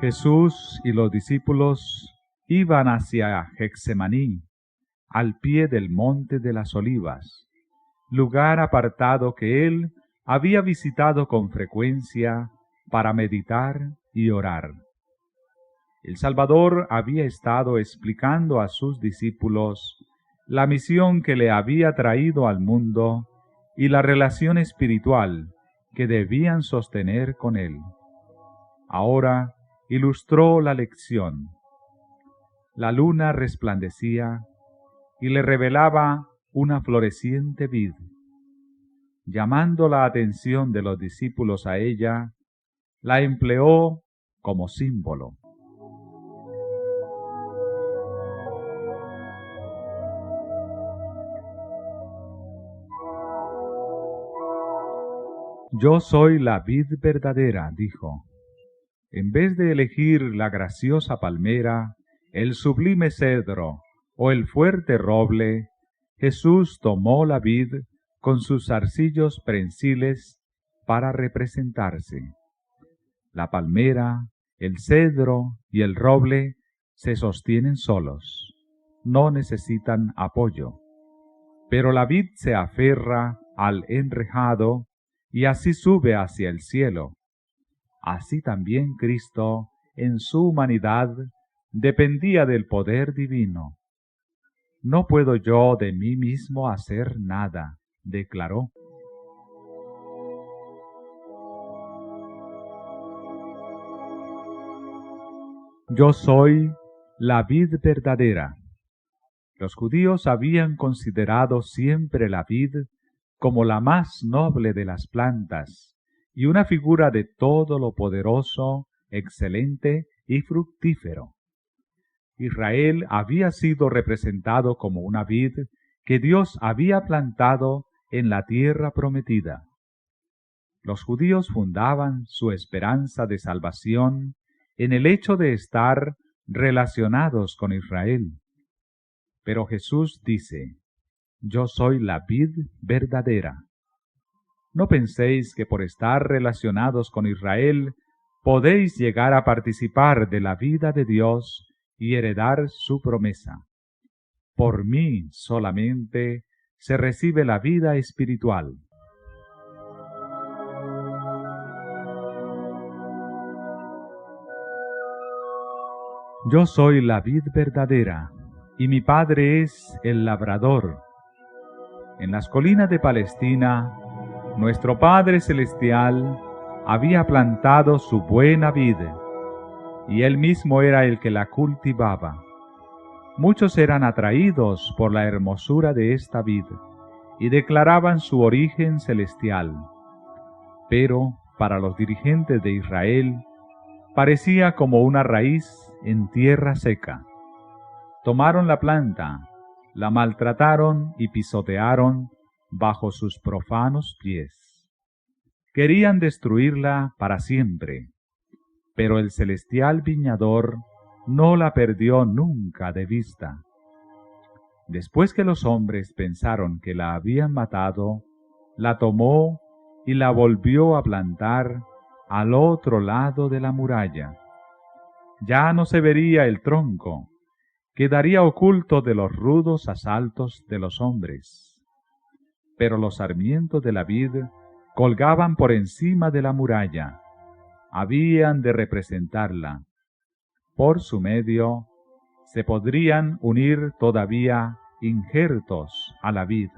Jesús y los discípulos iban hacia Getsemaní, al pie del monte de las Olivas, lugar apartado que él había visitado con frecuencia para meditar y orar. El Salvador había estado explicando a sus discípulos la misión que le había traído al mundo y la relación espiritual que debían sostener con él. Ahora ilustró la lección. La luna resplandecía y le revelaba una floreciente vid. Llamando la atención de los discípulos a ella, la empleó como símbolo. Yo soy la vid verdadera, dijo. En vez de elegir la graciosa palmera, el sublime cedro o el fuerte roble, Jesús tomó la vid con sus zarcillos prensiles para representarse. La palmera, el cedro y el roble se sostienen solos, no necesitan apoyo. Pero la vid se aferra al enrejado y así sube hacia el cielo. Así también Cristo, en su humanidad, dependía del poder divino. No puedo yo de mí mismo hacer nada, declaró. Yo soy la vid verdadera. Los judíos habían considerado siempre la vid como la más noble de las plantas y una figura de todo lo poderoso, excelente y fructífero. Israel había sido representado como una vid que Dios había plantado en la tierra prometida. Los judíos fundaban su esperanza de salvación en el hecho de estar relacionados con Israel. Pero Jesús dice, yo soy la vid verdadera. No penséis que por estar relacionados con Israel podéis llegar a participar de la vida de Dios y heredar su promesa. Por mí solamente se recibe la vida espiritual. Yo soy la vid verdadera, y mi Padre es el labrador. En las colinas de Palestina, nuestro Padre Celestial había plantado su buena vid, y Él mismo era el que la cultivaba. Muchos eran atraídos por la hermosura de esta vid, y declaraban su origen celestial. Pero, para los dirigentes de Israel, parecía como una raíz en tierra seca. Tomaron la planta, la maltrataron y pisotearon bajo sus profanos pies. Querían destruirla para siempre, pero el celestial viñador no la perdió nunca de vista. Después que los hombres pensaron que la habían matado, la tomó y la volvió a plantar al otro lado de la muralla. Ya no se vería el tronco, quedaría oculto de los rudos asaltos de los hombres. Pero los sarmientos de la vid colgaban por encima de la muralla, habían de representarla. Por su medio se podrían unir todavía injertos a la vid.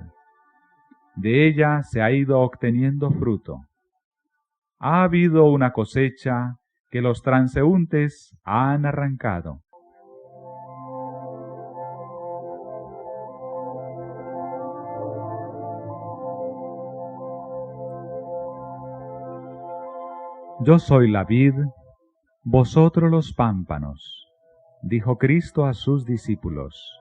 De ella se ha ido obteniendo fruto. Ha habido una cosecha que los transeúntes han arrancado. Yo soy la vid, vosotros los pámpanos, dijo Cristo a sus discípulos.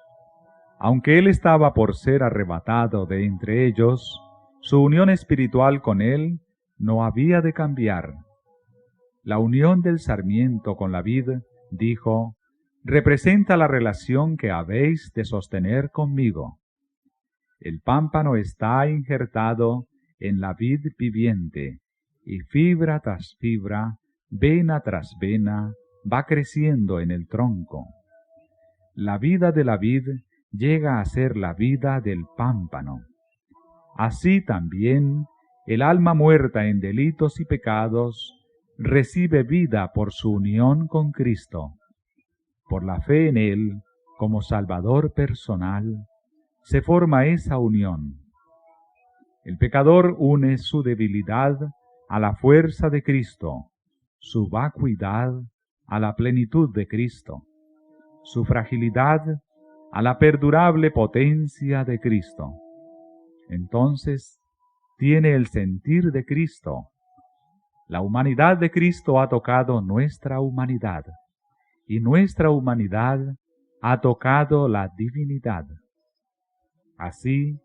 Aunque él estaba por ser arrebatado de entre ellos, su unión espiritual con él no había de cambiar. La unión del sarmiento con la vid, dijo, representa la relación que habéis de sostener conmigo. El pámpano está injertado en la vid viviente, y fibra tras fibra, vena tras vena, va creciendo en el tronco. La vida de la vid llega a ser la vida del pámpano. Así también, el alma muerta en delitos y pecados recibe vida por su unión con Cristo. Por la fe en Él, como Salvador personal, se forma esa unión. El pecador une su debilidad a la fuerza de Cristo, su vacuidad a la plenitud de Cristo, su fragilidad a la perdurable potencia de Cristo. Entonces, tiene el sentir de Cristo. La humanidad de Cristo ha tocado nuestra humanidad, y nuestra humanidad ha tocado la divinidad. Así,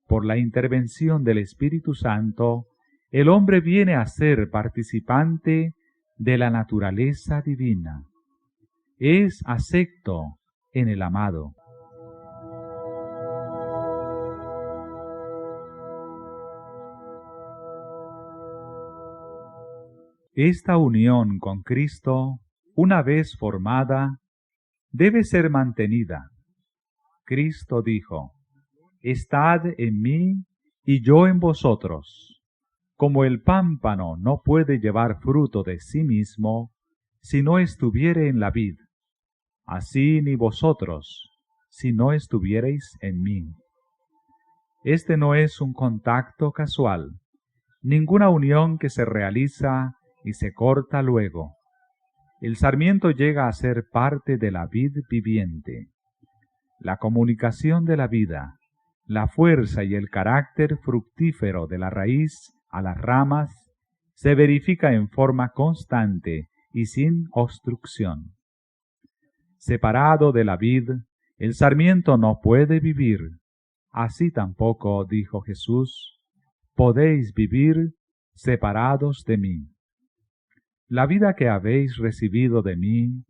por la intervención del Espíritu Santo, el hombre viene a ser participante de la naturaleza divina. Es acepto en el amado. Esta unión con Cristo, una vez formada, debe ser mantenida. Cristo dijo, «Estad en mí y yo en vosotros». Como el pámpano no puede llevar fruto de sí mismo, si no estuviere en la vid, así ni vosotros, si no estuviereis en mí. Este no es un contacto casual, ninguna unión que se realiza y se corta luego. El sarmiento llega a ser parte de la vid viviente. La comunicación de la vida, la fuerza y el carácter fructífero de la raíz a las ramas, se verifica en forma constante y sin obstrucción. Separado de la vid, el sarmiento no puede vivir. Así tampoco, dijo Jesús, podéis vivir separados de mí. La vida que habéis recibido de mí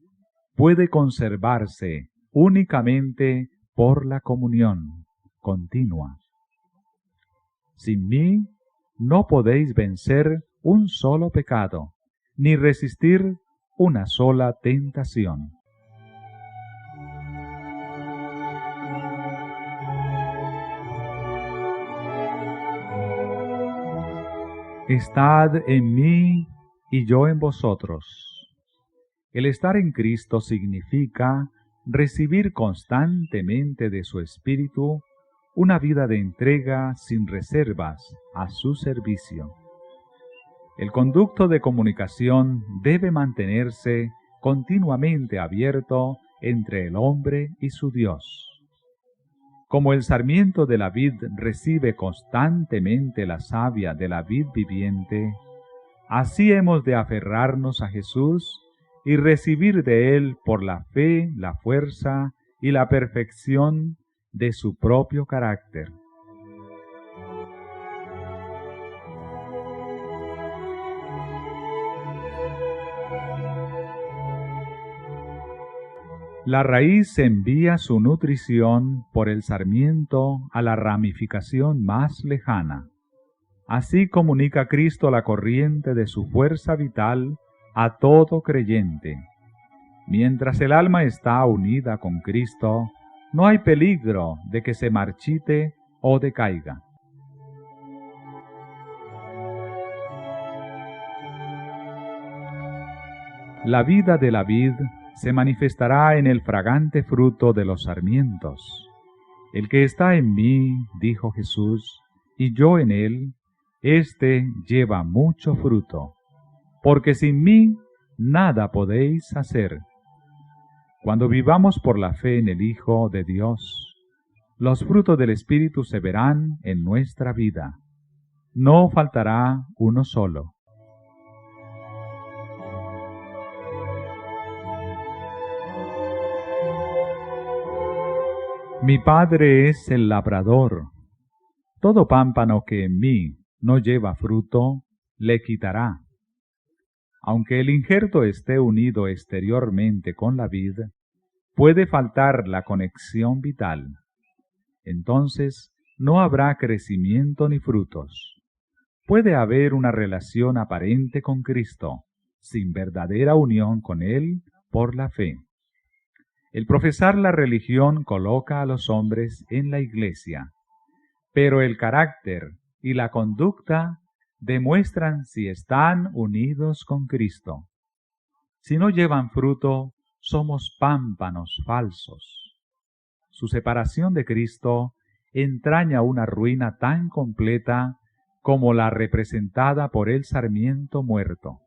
puede conservarse únicamente por la comunión continua. Sin mí no podéis vencer un solo pecado, ni resistir una sola tentación. Estad en mí y yo en vosotros. El estar en Cristo significa recibir constantemente de su Espíritu una vida de entrega sin reservas a su servicio. El conducto de comunicación debe mantenerse continuamente abierto entre el hombre y su Dios. Como el sarmiento de la vid recibe constantemente la savia de la vid viviente, así hemos de aferrarnos a Jesús y recibir de Él por la fe, la fuerza y la perfección de su propio carácter. La raíz envía su nutrición por el sarmiento a la ramificación más lejana. Así comunica Cristo la corriente de su fuerza vital a todo creyente. Mientras el alma está unida con Cristo, no hay peligro de que se marchite o decaiga. La vida de la vid se manifestará en el fragante fruto de los sarmientos. El que está en mí, dijo Jesús, y yo en él, éste lleva mucho fruto, porque sin mí nada podéis hacer. Cuando vivamos por la fe en el Hijo de Dios, los frutos del Espíritu se verán en nuestra vida. No faltará uno solo. Mi Padre es el labrador. Todo pámpano que en mí no lleva fruto, le quitará. Aunque el injerto esté unido exteriormente con la vid, puede faltar la conexión vital. Entonces no habrá crecimiento ni frutos. Puede haber una relación aparente con Cristo, sin verdadera unión con Él por la fe. El profesar la religión coloca a los hombres en la iglesia, pero el carácter y la conducta demuestran si están unidos con Cristo. Si no llevan fruto, somos pámpanos falsos. Su separación de Cristo entraña una ruina tan completa como la representada por el sarmiento muerto.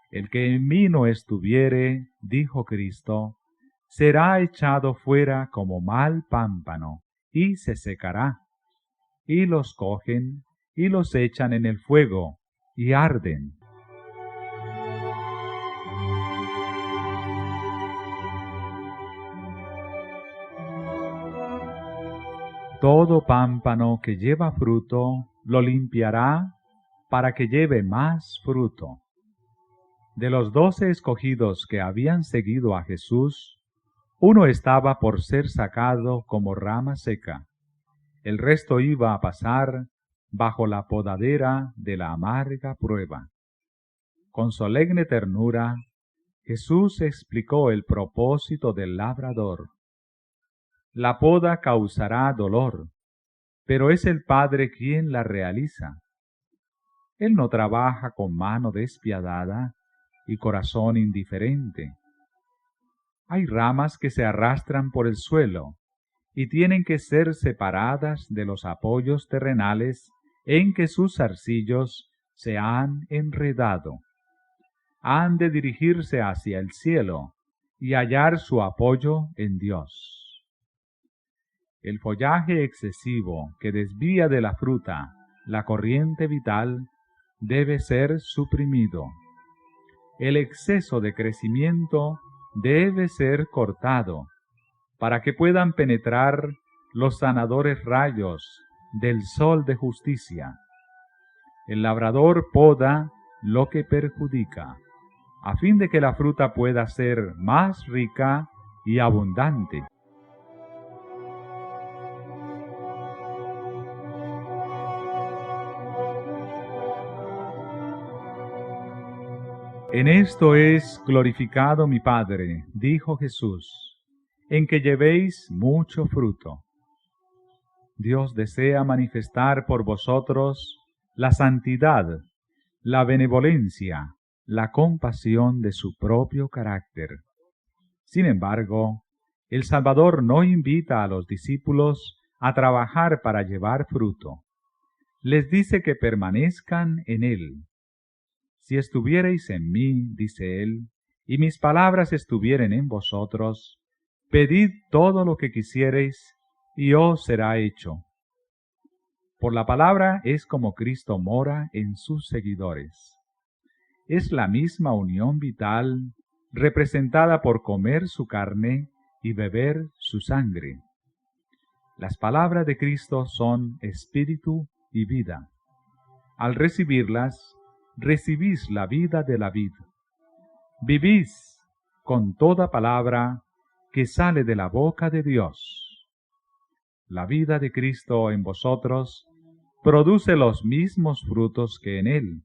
El que en mí no estuviere, dijo Cristo, será echado fuera como mal pámpano, y se secará. Y los cogen, y los echan en el fuego, y arden. Todo pámpano que lleva fruto, lo limpiará para que lleve más fruto. De los 12 escogidos que habían seguido a Jesús, uno estaba por ser sacado como rama seca. El resto iba a pasar bajo la podadera de la amarga prueba. Con solemne ternura, Jesús explicó el propósito del labrador. La poda causará dolor, pero es el Padre quien la realiza. Él no trabaja con mano despiadada y corazón indiferente. Hay ramas que se arrastran por el suelo y tienen que ser separadas de los apoyos terrenales en que sus zarcillos se han enredado. Han de dirigirse hacia el cielo y hallar su apoyo en Dios. El follaje excesivo que desvía de la fruta la corriente vital debe ser suprimido. El exceso de crecimiento debe ser cortado para que puedan penetrar los sanadores rayos del sol de justicia. El labrador poda lo que perjudica, a fin de que la fruta pueda ser más rica y abundante. En esto es glorificado mi Padre, dijo Jesús, en que llevéis mucho fruto. Dios desea manifestar por vosotros la santidad, la benevolencia, la compasión de su propio carácter. Sin embargo, el Salvador no invita a los discípulos a trabajar para llevar fruto. Les dice que permanezcan en Él. Si estuviereis en mí, dice Él, y mis palabras estuvieren en vosotros, pedid todo lo que quisiereis, y os será hecho. Por la palabra es como Cristo mora en sus seguidores. Es la misma unión vital representada por comer su carne y beber su sangre. Las palabras de Cristo son espíritu y vida. Al recibirlas, recibís la vida de la vid. Vivís con toda palabra que sale de la boca de Dios. La vida de Cristo en vosotros produce los mismos frutos que en Él.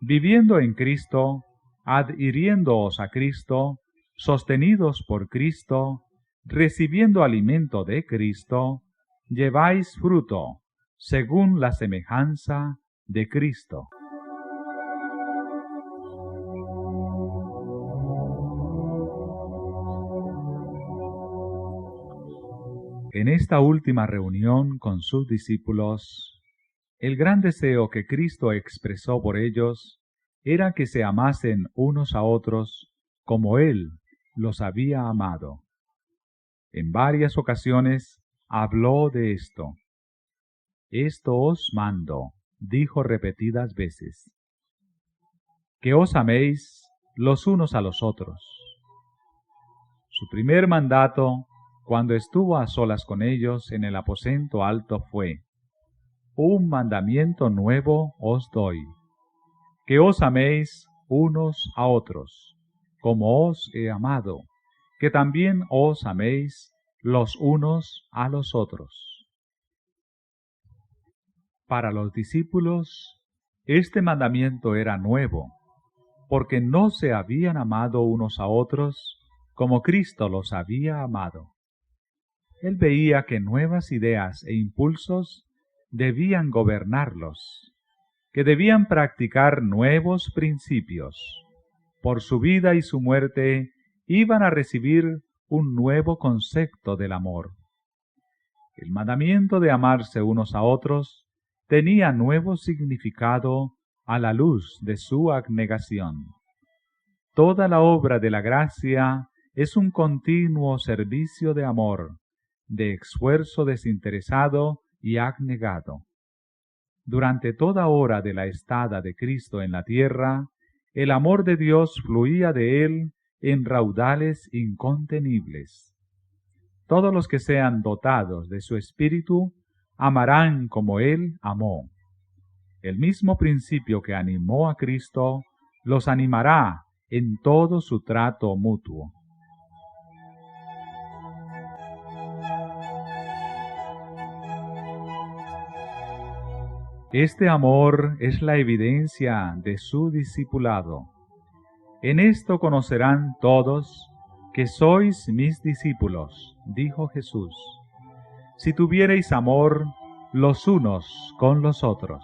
Viviendo en Cristo, adhiriéndoos a Cristo, sostenidos por Cristo, recibiendo alimento de Cristo, lleváis fruto, según la semejanza de Cristo. En esta última reunión con sus discípulos, el gran deseo que Cristo expresó por ellos era que se amasen unos a otros como Él los había amado. En varias ocasiones habló de esto. Esto os mando, dijo repetidas veces, que os améis los unos a los otros. Su primer mandato, cuando estuvo a solas con ellos en el aposento alto, fue: un mandamiento nuevo os doy, que os améis unos a otros, como os he amado, que también os améis los unos a los otros. Para los discípulos, este mandamiento era nuevo, porque no se habían amado unos a otros como Cristo los había amado. Él veía que nuevas ideas e impulsos debían gobernarlos, que debían practicar nuevos principios. Por su vida y su muerte iban a recibir un nuevo concepto del amor. El mandamiento de amarse unos a otros tenía nuevo significado a la luz de su abnegación. Toda la obra de la gracia es un continuo servicio de amor, de esfuerzo desinteresado y abnegado. Durante toda hora de la estada de Cristo en la tierra, el amor de Dios fluía de él en raudales incontenibles. Todos los que sean dotados de su espíritu amarán como él amó. El mismo principio que animó a Cristo los animará en todo su trato mutuo. Este amor es la evidencia de su discipulado. En esto conocerán todos que sois mis discípulos, dijo Jesús, si tuviereis amor los unos con los otros.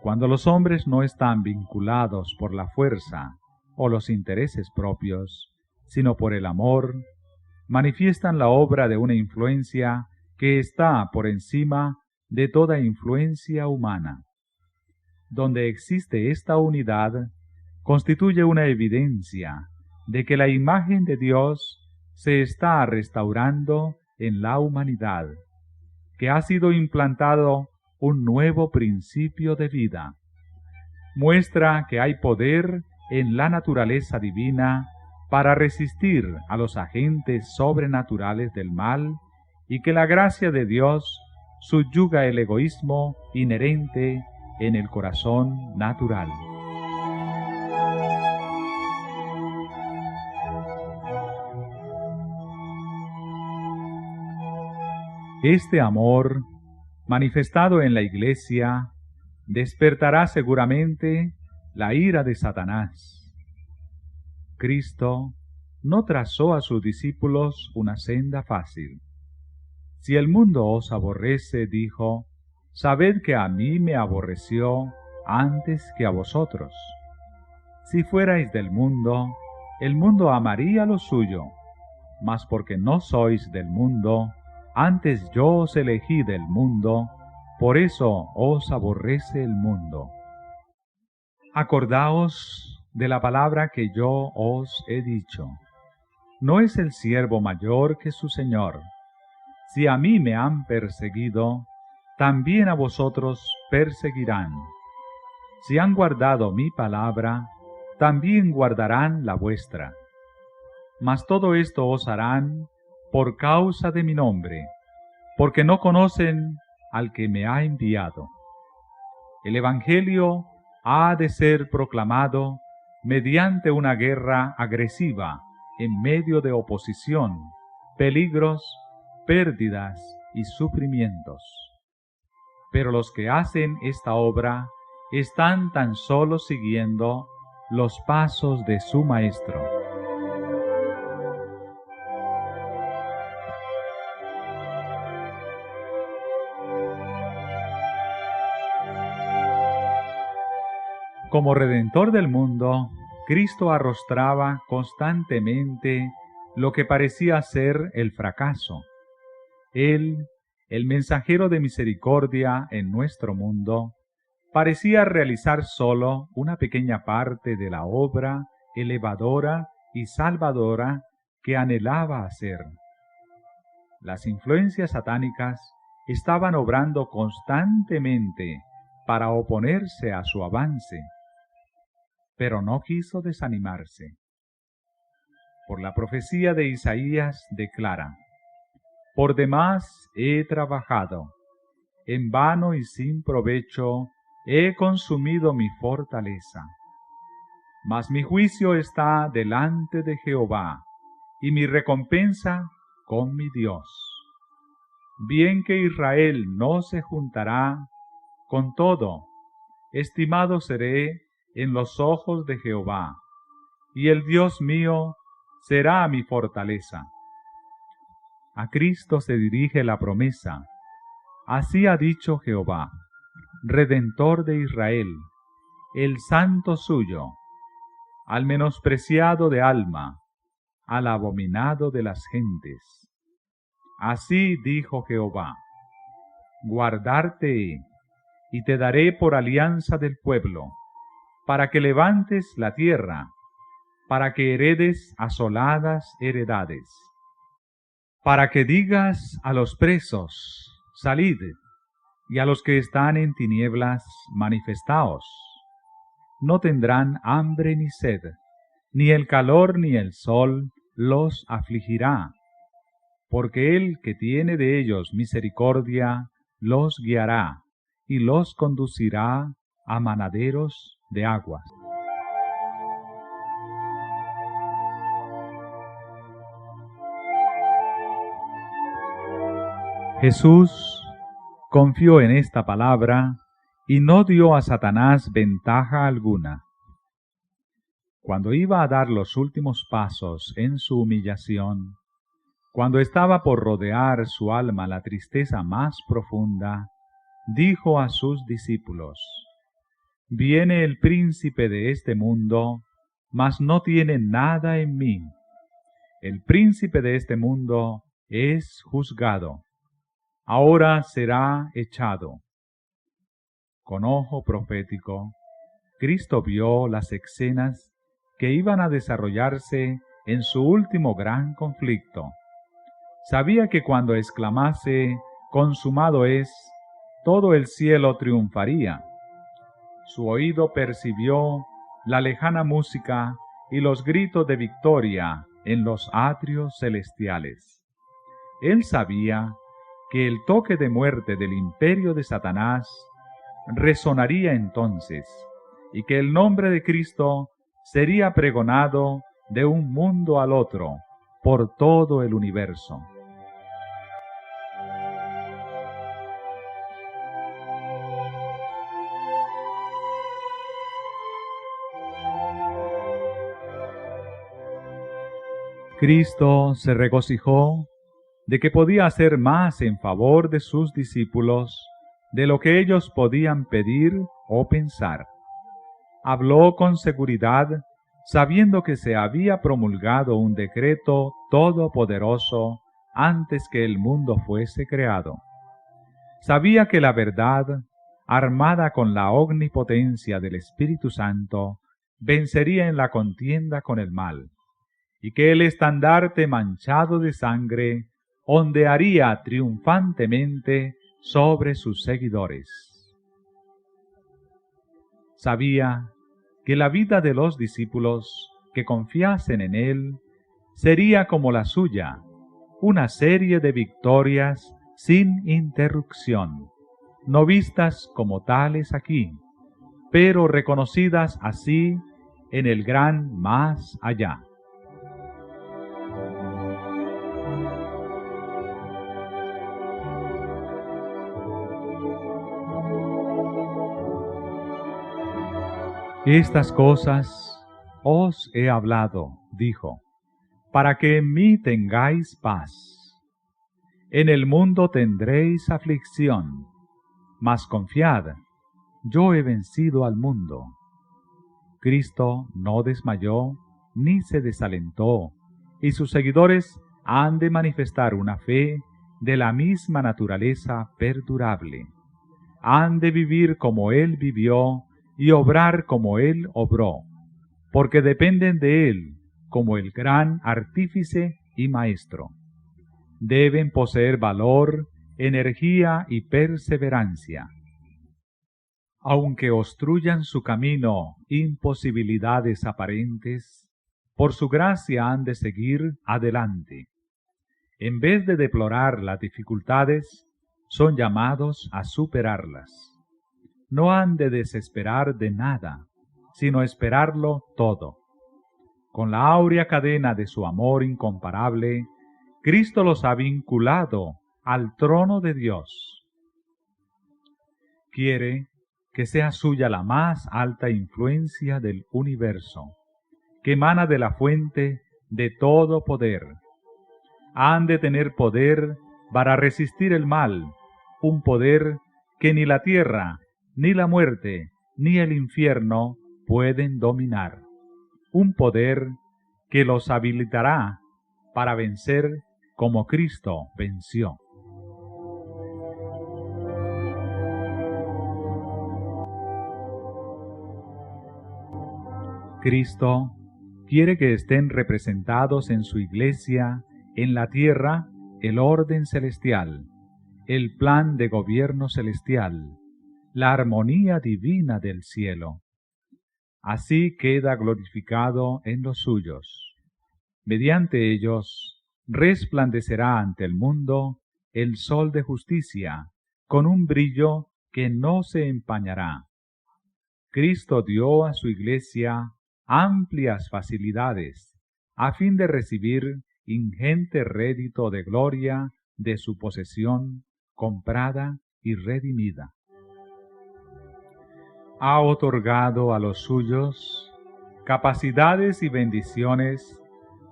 Cuando los hombres no están vinculados por la fuerza o los intereses propios, sino por el amor, manifiestan la obra de una influencia que está por encima de toda influencia humana. Donde existe esta unidad, constituye una evidencia de que la imagen de Dios se está restaurando en la humanidad, que ha sido implantado un nuevo principio de vida. Muestra que hay poder en la naturaleza divina para resistir a los agentes sobrenaturales del mal y que la gracia de Dios subyuga el egoísmo inherente en el corazón natural. Este amor, manifestado en la Iglesia, despertará seguramente la ira de Satanás. Cristo no trazó a sus discípulos una senda fácil. Si el mundo os aborrece, dijo, sabed que a mí me aborreció antes que a vosotros. Si fuerais del mundo, el mundo amaría lo suyo, mas porque no sois del mundo, antes yo os elegí del mundo, por eso os aborrece el mundo. Acordaos de la palabra que yo os he dicho. ¿No es el siervo mayor que su señor? Si a mí me han perseguido, también a vosotros perseguirán. Si han guardado mi palabra, también guardarán la vuestra. Mas todo esto os harán por causa de mi nombre, porque no conocen al que me ha enviado. El Evangelio ha de ser proclamado mediante una guerra agresiva en medio de oposición, peligros, pérdidas y sufrimientos. Pero los que hacen esta obra están tan solo siguiendo los pasos de su Maestro. Como Redentor del mundo, Cristo arrostraba constantemente lo que parecía ser el fracaso. Él, el mensajero de misericordia en nuestro mundo, parecía realizar solo una pequeña parte de la obra elevadora y salvadora que anhelaba hacer. Las influencias satánicas estaban obrando constantemente para oponerse a su avance, pero no quiso desanimarse. Por la profecía de Isaías declara: por demás he trabajado, en vano y sin provecho he consumido mi fortaleza. Mas mi juicio está delante de Jehová, y mi recompensa con mi Dios. Bien que Israel no se juntará, con todo, estimado seré en los ojos de Jehová, y el Dios mío será mi fortaleza. A Cristo se dirige la promesa: así ha dicho Jehová, Redentor de Israel, el Santo suyo, al menospreciado de alma, al abominado de las gentes. Así dijo Jehová: guardarte he, y te daré por alianza del pueblo, para que levantes la tierra, para que heredes asoladas heredades, para que digas a los presos: salid, y a los que están en tinieblas: manifestaos. No tendrán hambre ni sed, ni el calor ni el sol los afligirá, porque el que tiene de ellos misericordia los guiará, y los conducirá a manaderos de aguas. Jesús confió en esta palabra y no dio a Satanás ventaja alguna. Cuando iba a dar los últimos pasos en su humillación, cuando estaba por rodear su alma la tristeza más profunda, dijo a sus discípulos: viene el príncipe de este mundo, mas no tiene nada en mí. El príncipe de este mundo es juzgado. Ahora será echado. Con ojo profético, Cristo vio las escenas que iban a desarrollarse en su último gran conflicto. Sabía que cuando exclamase: consumado es, todo el cielo triunfaría. Su oído percibió la lejana música y los gritos de victoria en los atrios celestiales. Él sabía que el toque de muerte del imperio de Satanás resonaría entonces, y que el nombre de Cristo sería pregonado de un mundo al otro por todo el universo. Cristo se regocijó de que podía hacer más en favor de sus discípulos de lo que ellos podían pedir o pensar. Habló con seguridad, sabiendo que se había promulgado un decreto todopoderoso antes que el mundo fuese creado. Sabía que la verdad, armada con la omnipotencia del Espíritu Santo, vencería en la contienda con el mal, y que el estandarte manchado de sangre ondearía triunfantemente sobre sus seguidores. Sabía que la vida de los discípulos que confiasen en él sería como la suya, una serie de victorias sin interrupción, no vistas como tales aquí, pero reconocidas así en el gran más allá. Estas cosas os he hablado, dijo, para que en mí tengáis paz. En el mundo tendréis aflicción, mas confiad, yo he vencido al mundo. Cristo no desmayó ni se desalentó, y sus seguidores han de manifestar una fe de la misma naturaleza perdurable. han de vivir como Él vivió y obrar como Él obró, porque dependen de Él como el gran artífice y maestro. Deben poseer valor, energía y perseverancia. Aunque obstruyan su camino imposibilidades aparentes, por su gracia han de seguir adelante. En vez de deplorar las dificultades, son llamados a superarlas. No han de desesperar de nada, sino esperarlo todo. Con la áurea cadena de su amor incomparable, Cristo los ha vinculado al trono de Dios. Quiere que sea suya la más alta influencia del universo, que emana de la fuente de todo poder. Han de tener poder para resistir el mal, un poder que ni la tierra, ni la muerte, ni el infierno pueden dominar. Un poder que los habilitará para vencer como Cristo venció. Cristo quiere que estén representados en su iglesia, en la tierra, el orden celestial, el plan de gobierno celestial, la armonía divina del cielo. Así queda glorificado en los suyos. Mediante ellos resplandecerá ante el mundo el sol de justicia, con un brillo que no se empañará. Cristo dio a su iglesia amplias facilidades, a fin de recibir ingente rédito de gloria de su posesión comprada y redimida. Ha otorgado a los suyos capacidades y bendiciones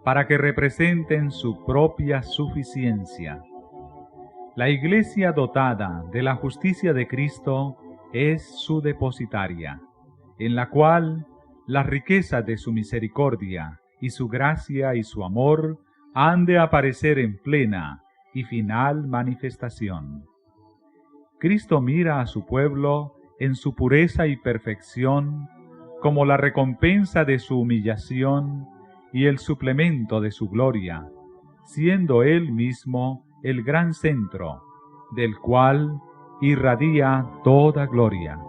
para que representen su propia suficiencia. La iglesia dotada de la justicia de Cristo es su depositaria, en la cual las riquezas de su misericordia y su gracia y su amor han de aparecer en plena y final manifestación. Cristo mira a su pueblo en su pureza y perfección como la recompensa de su humillación y el suplemento de su gloria, siendo Él mismo el gran centro, del cual irradia toda gloria.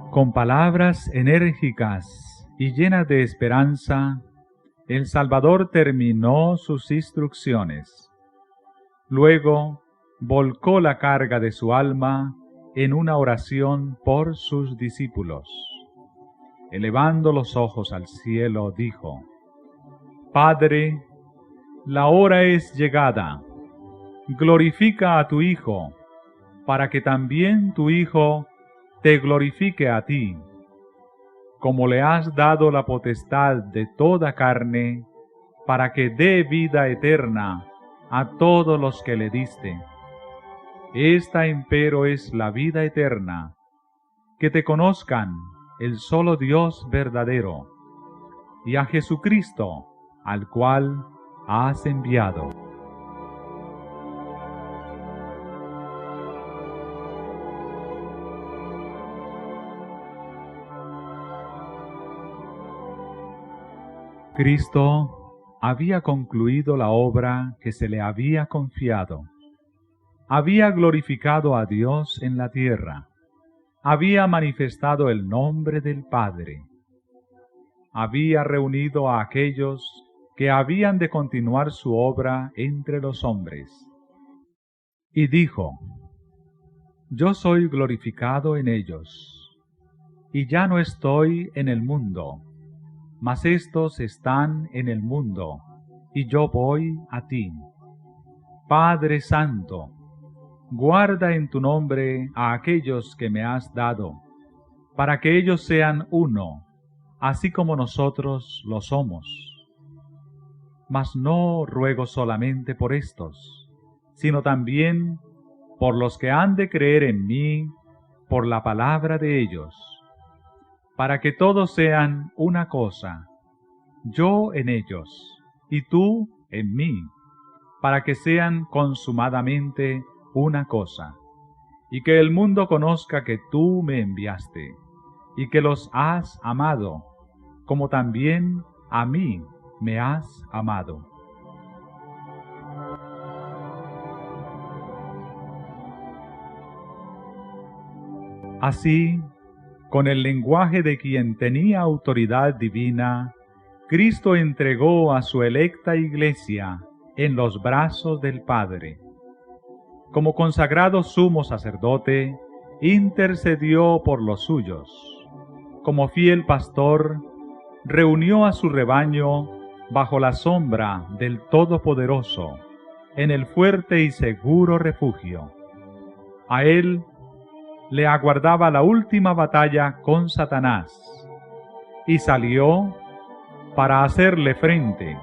Con palabras enérgicas y llenas de esperanza, el Salvador terminó sus instrucciones. Luego, volcó la carga de su alma en una oración por sus discípulos. Elevando los ojos al cielo, dijo: Padre, la hora es llegada. Glorifica a tu Hijo, para que también tu Hijo te glorifique a ti, como le has dado la potestad de toda carne, para que dé vida eterna a todos los que le diste. Esta empero es la vida eterna, que te conozcan el solo Dios verdadero, y a Jesucristo, al cual has enviado. Cristo había concluido la obra que se le había confiado. Había glorificado a Dios en la tierra. Había manifestado el nombre del Padre. Había reunido a aquellos que habían de continuar su obra entre los hombres. Y dijo: Yo soy glorificado en ellos, y ya no estoy en el mundo, mas éstos están en el mundo, y yo voy a ti. Padre Santo, guarda en tu nombre a aquellos que me has dado, para que ellos sean uno, así como nosotros lo somos. Mas no ruego solamente por estos, sino también por los que han de creer en mí por la palabra de ellos, para que todos sean una cosa, yo en ellos y tú en mí, para que sean consumadamente una cosa, y que el mundo conozca que tú me enviaste, y que los has amado, como también a mí me has amado. Así, con el lenguaje de quien tenía autoridad divina, Cristo entregó a su electa Iglesia en los brazos del Padre. Como consagrado sumo sacerdote, intercedió por los suyos. Como fiel pastor, reunió a su rebaño bajo la sombra del Todopoderoso, en el fuerte y seguro refugio. A él le aguardaba la última batalla con Satanás, y salió para hacerle frente.